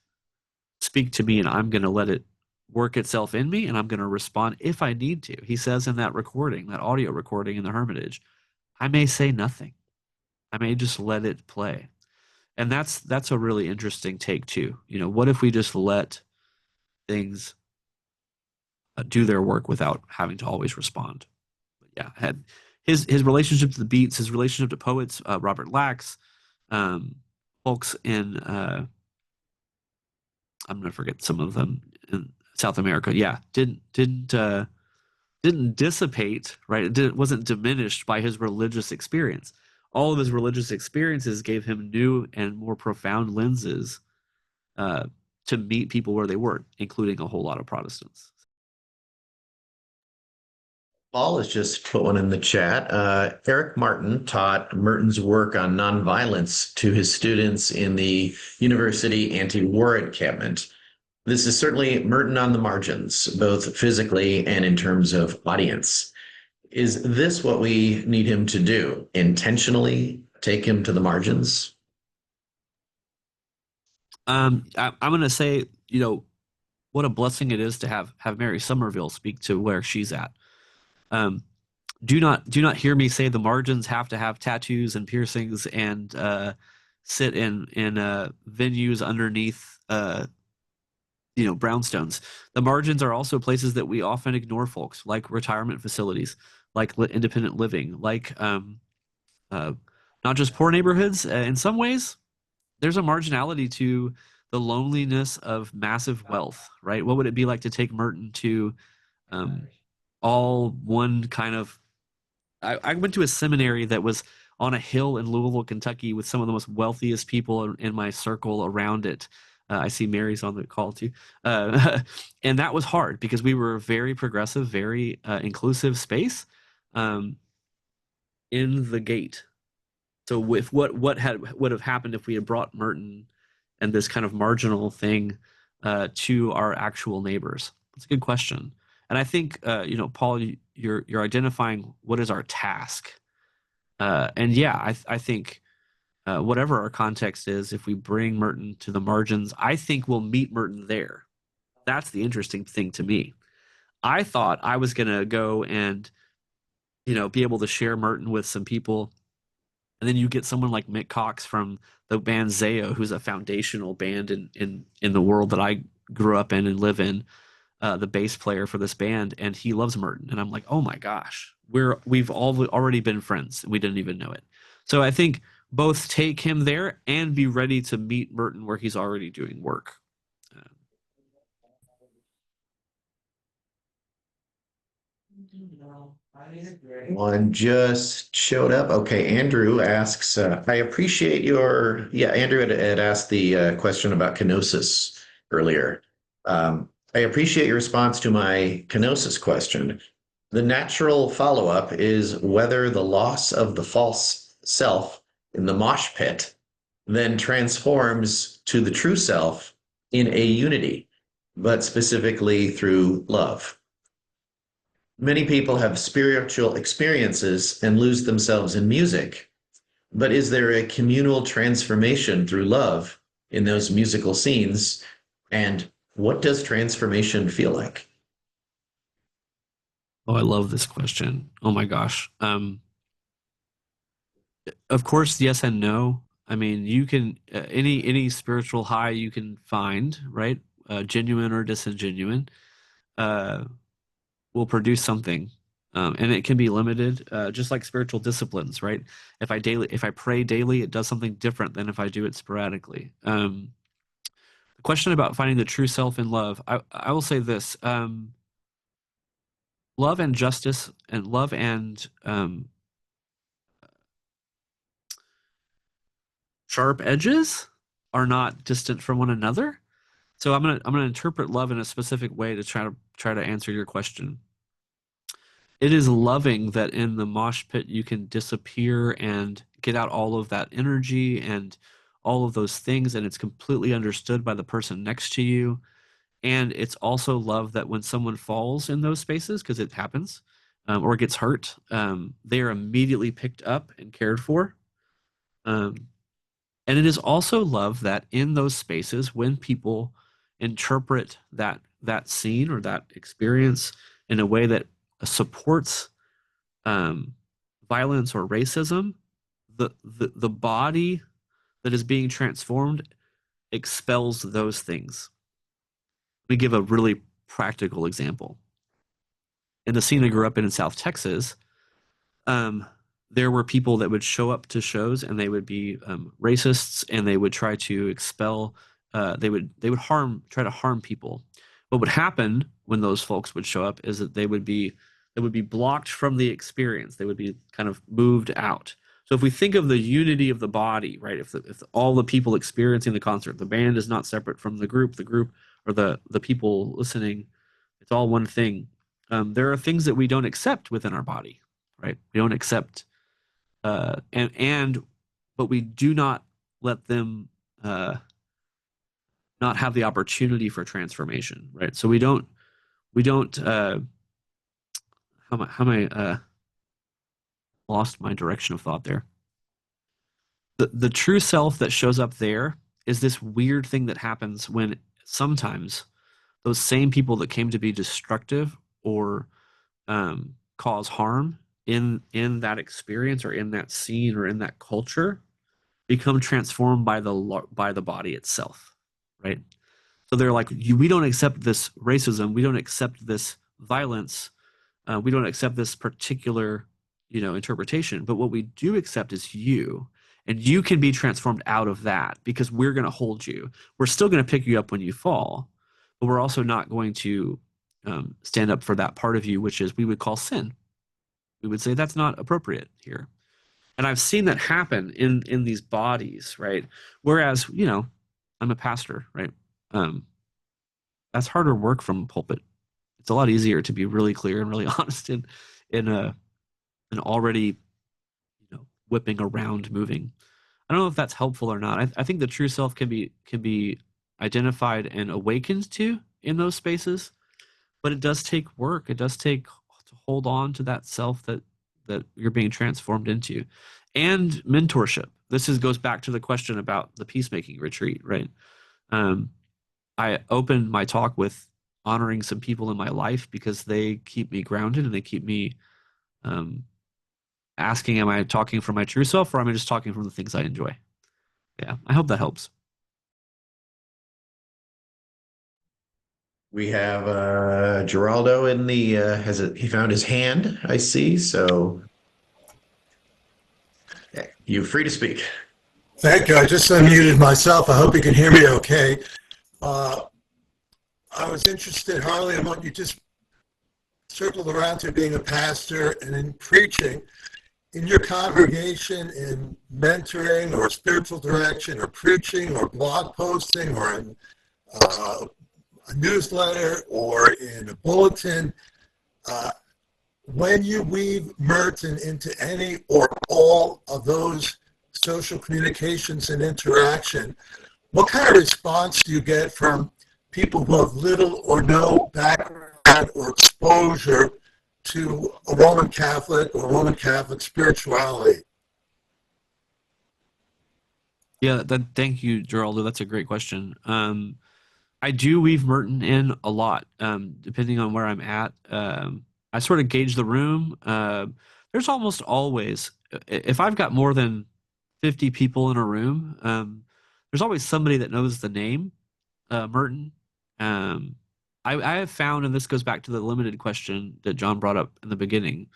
speak to me, and I'm going to let it work itself in me, and I'm going to respond if I need to. He says in that recording, that audio recording in the Hermitage, I may say nothing. I may just let it play. And that's a really interesting take too. What if we just let things do their work without having to always respond? But yeah, had his relationship to the beats, his relationship to poets, Robert Lax, folks in I'm gonna forget some of them in South America. Yeah, didn't dissipate, right? It wasn't diminished by his religious experience. All of his religious experiences gave him new and more profound lenses uh, to meet people where they were, including a whole lot of Protestants. Paul has just put one in the chat. Eric Martin taught Merton's work on nonviolence to his students in the university anti-war encampment. This is certainly Merton on the margins, both physically and in terms of audience. Is this what we need him to do? Intentionally take him to the margins? I'm going to say, what a blessing it is to have Mary Somerville speak to where she's at. Um, do not hear me say the margins have to have tattoos and piercings and sit in venues underneath brownstones. The margins are also places that we often ignore, folks, like retirement facilities, like independent living, like uh, not just poor neighborhoods. In some ways, there's a marginality to the loneliness of massive wealth, right? What would it be like to take Merton to um, all one kind of I went to a seminary that was on a hill in Louisville, Kentucky, with some of the most wealthiest people in my circle around it. I see Mary's on the call too, and that was hard because we were a very progressive, very inclusive space um, in the gate. So, with what would have happened if we had brought Merton and this kind of marginal thing to our actual neighbors? That's a good question. And I think, Paul, you're identifying what is our task. And yeah, I think whatever our context is, if we bring Merton to the margins, I think we'll meet Merton there. That's the interesting thing to me. I thought I was going to go and, be able to share Merton with some people. And then you get someone like Mick Cox from the band Zayo, who's a foundational band in the world that I grew up in and live in, the bass player for this band, and he loves Merton. And I'm like, oh my gosh, we've all already been friends, and we didn't even know it. So I think both take him there and be ready to meet Merton where he's already doing work. One just showed up. Okay, Andrew asks, I appreciate Andrew had asked the question about kenosis earlier. I appreciate your response to my kenosis question. The natural follow-up is whether the loss of the false self in the mosh pit then transforms to the true self in a unity, but specifically through love. Many people have spiritual experiences and lose themselves in music, but is there a communal transformation through love in those musical scenes? And what does transformation feel like? Oh, I love this question. Oh my gosh. Of course, yes and no. I mean, you can any spiritual high you can find, right? Genuine or disingenuine. Uh, will produce something. And it can be limited, just like spiritual disciplines, right? If I pray daily, it does something different than if I do it sporadically. The question about finding the true self in love, I will say this: love and justice, and love and sharp edges are not distant from one another. So I'm gonna interpret love in a specific way to try to answer your question. it is loving that in the mosh pit you can disappear and get out all of that energy and all of those things, and it's completely understood by the person next to you. And it's also love that when someone falls in those spaces, because it happens, or gets hurt, they are immediately picked up and cared for. Um, and it is also love that in those spaces, when people interpret that scene or that experience in a way that supports um, violence or racism, the body that is being transformed expels those things. Let me give a really practical example. In the scene I grew up in South Texas, um, there were people that would show up to shows and they would be racists and they would try to expel. They would try to harm people. What would happen when those folks would show up is that they would be blocked from the experience. They would be kind of moved out. So if we think of the unity of the body, right? If all the people experiencing the concert, the band is not separate from the group or the people listening, it's all one thing. There are things that we don't accept within our body, right? We don't accept, and but we do not let them not have the opportunity for transformation, right? So we don't. How am I lost my direction of thought there? The true self that shows up there is this weird thing that happens when sometimes those same people that came to be destructive or cause harm in that experience or in that scene or in that culture become transformed by the body itself, right? So they're like, we don't accept this racism, we don't accept this violence, we don't accept this particular, interpretation. But what we do accept is you, and you can be transformed out of that because we're going to hold you. We're still going to pick you up when you fall, but we're also not going to stand up for that part of you, which is we would call sin. We would say that's not appropriate here. And I've seen that happen in these bodies, right? Whereas, I'm a pastor, right? Um, that's harder work from a pulpit. It's a lot easier to be really clear and really honest in an already, whipping around, moving. I don't know if that's helpful or not. I think the true self can be identified and awakened to in those spaces, but it does take work. It does take to hold on to that self that you're being transformed into, and mentorship. Goes back to the question about the peacemaking retreat, right? Um, I opened my talk with honoring some people in my life because they keep me grounded and they keep me um, asking, am I talking from my true self or am I just talking from the things I enjoy? Yeah, I hope that helps. We have Geraldo in the he found his hand, I see. So you're free to speak. Thank you. I just unmuted myself. I hope you can hear me okay. Uh, I was interested, Harley, in what you just circled around to being a pastor and in preaching. In your congregation, in mentoring or spiritual direction or preaching or blog posting or in a newsletter or in a bulletin, when you weave Merton into any or all of those social communications and interaction, what kind of response do you get from people who have little or no background or exposure to a Roman Catholic or Roman Catholic spirituality? Yeah, thank you, Geraldo. That's a great question. I do weave Merton in a lot, depending on where I'm at. I sort of gauge the room. There's almost always, if I've got more than 50 people in a room, there's always somebody that knows the name Merton. I have found, and this goes back to the limited question that John brought up in the beginning.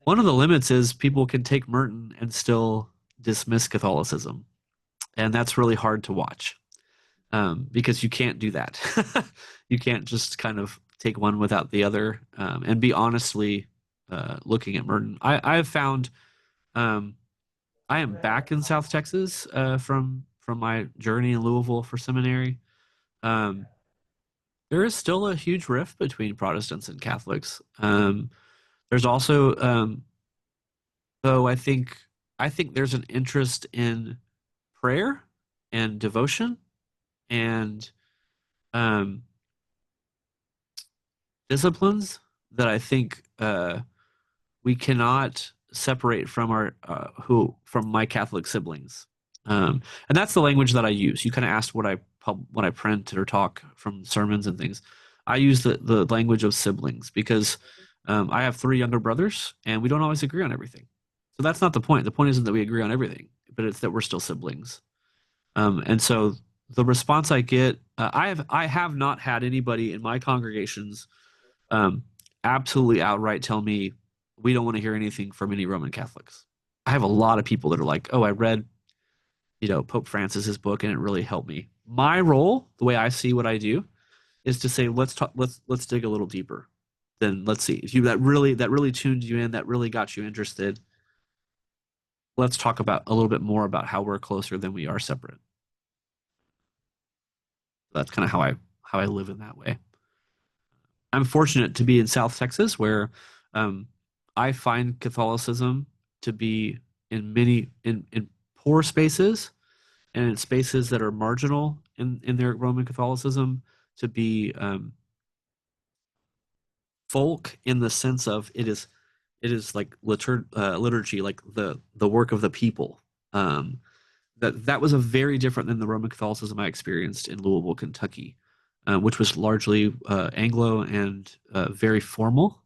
One of the limits is people can take Merton and still dismiss Catholicism, and that's really hard to watch because you can't do that. You can't just kind of take one without the other and be honestly looking at Merton. I have found I am back in South Texas from my journey in Louisville for seminary. Um, there is still a huge rift between Protestants and Catholics. There's also, though I think there's an interest in prayer and devotion and um, disciplines that I think we cannot separate from our from my Catholic siblings. And that's the language that I use. You kind of asked what what I print or talk from sermons and things. I use the language of siblings because I have three younger brothers and we don't always agree on everything. So that's not the point. The point isn't that we agree on everything, but it's that we're still siblings. And so the response I get, I have not had anybody in my congregations um, absolutely outright tell me we don't want to hear anything from any Roman Catholics. I have a lot of people that are like, "Oh, I read, Pope Francis's book and it really helped me." My role, the way I see what I do, is to say, "Let's talk. Let's dig a little deeper. Then let's see if you that really tuned you in, that really got you interested. Let's talk about a little bit more about how we're closer than we are separate." That's kind of how I live in that way. I'm fortunate to be in South Texas where I find Catholicism to be in in poor spaces and in spaces that are marginal in their Roman Catholicism to be folk in the sense of it is like liturgy, like the work of the people. Um, that was a very different than the Roman Catholicism I experienced in Louisville, Kentucky, which was largely Anglo and very formal.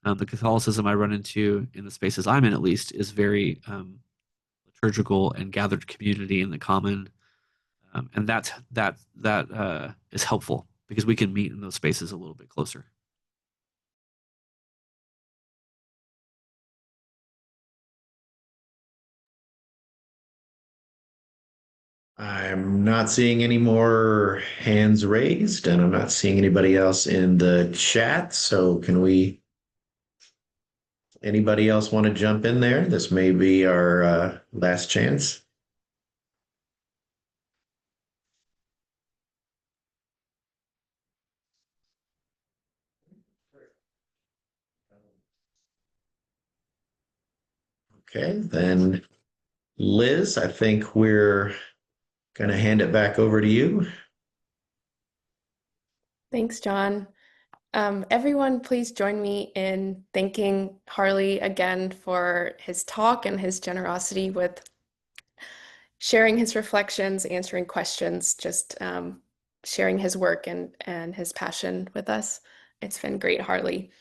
The Catholicism I run into in the spaces I'm in, at least, is very liturgical and gathered community in the common, and that is helpful because we can meet in those spaces a little bit closer. I'm not seeing any more hands raised, and I'm not seeing anybody else in the chat. So anybody else want to jump in there? This may be our last chance. Okay, then Liz, I think we're going to hand it back over to you. Thanks, John. Everyone, please join me in thanking Harley again for his talk and his generosity with sharing his reflections, answering questions, just sharing his work and his passion with us. It's been great, Harley.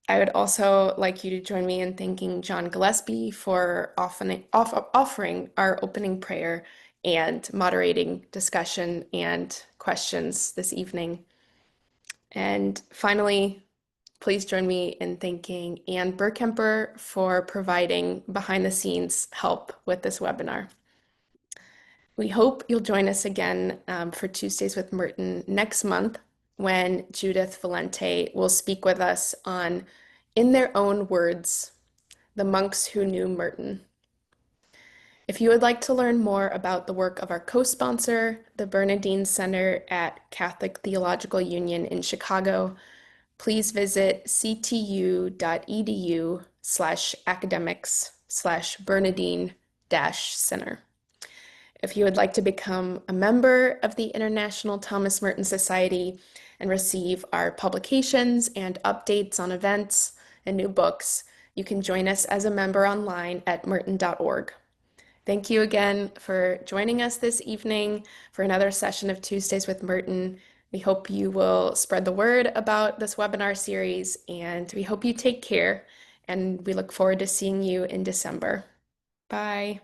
I would also like you to join me in thanking John Gillespie for offering our opening prayer and moderating discussion and questions this evening. And finally, please join me in thanking Ann Burkemper for providing behind-the-scenes help with this webinar. We hope you'll join us again for Tuesdays with Merton next month when Judith Valente will speak with us on In Their Own Words, the Monks Who Knew Merton. If you would like to learn more about the work of our co-sponsor, the Bernardine Center at Catholic Theological Union in Chicago, please visit ctu.edu/academics/Bernardine-Center. If you would like to become a member of the International Thomas Merton Society and receive our publications and updates on events and new books, you can join us as a member online at merton.org. Thank you again for joining us this evening for another session of Tuesdays with Merton. We hope you will spread the word about this webinar series, and we hope you take care, and we look forward to seeing you in December. Bye.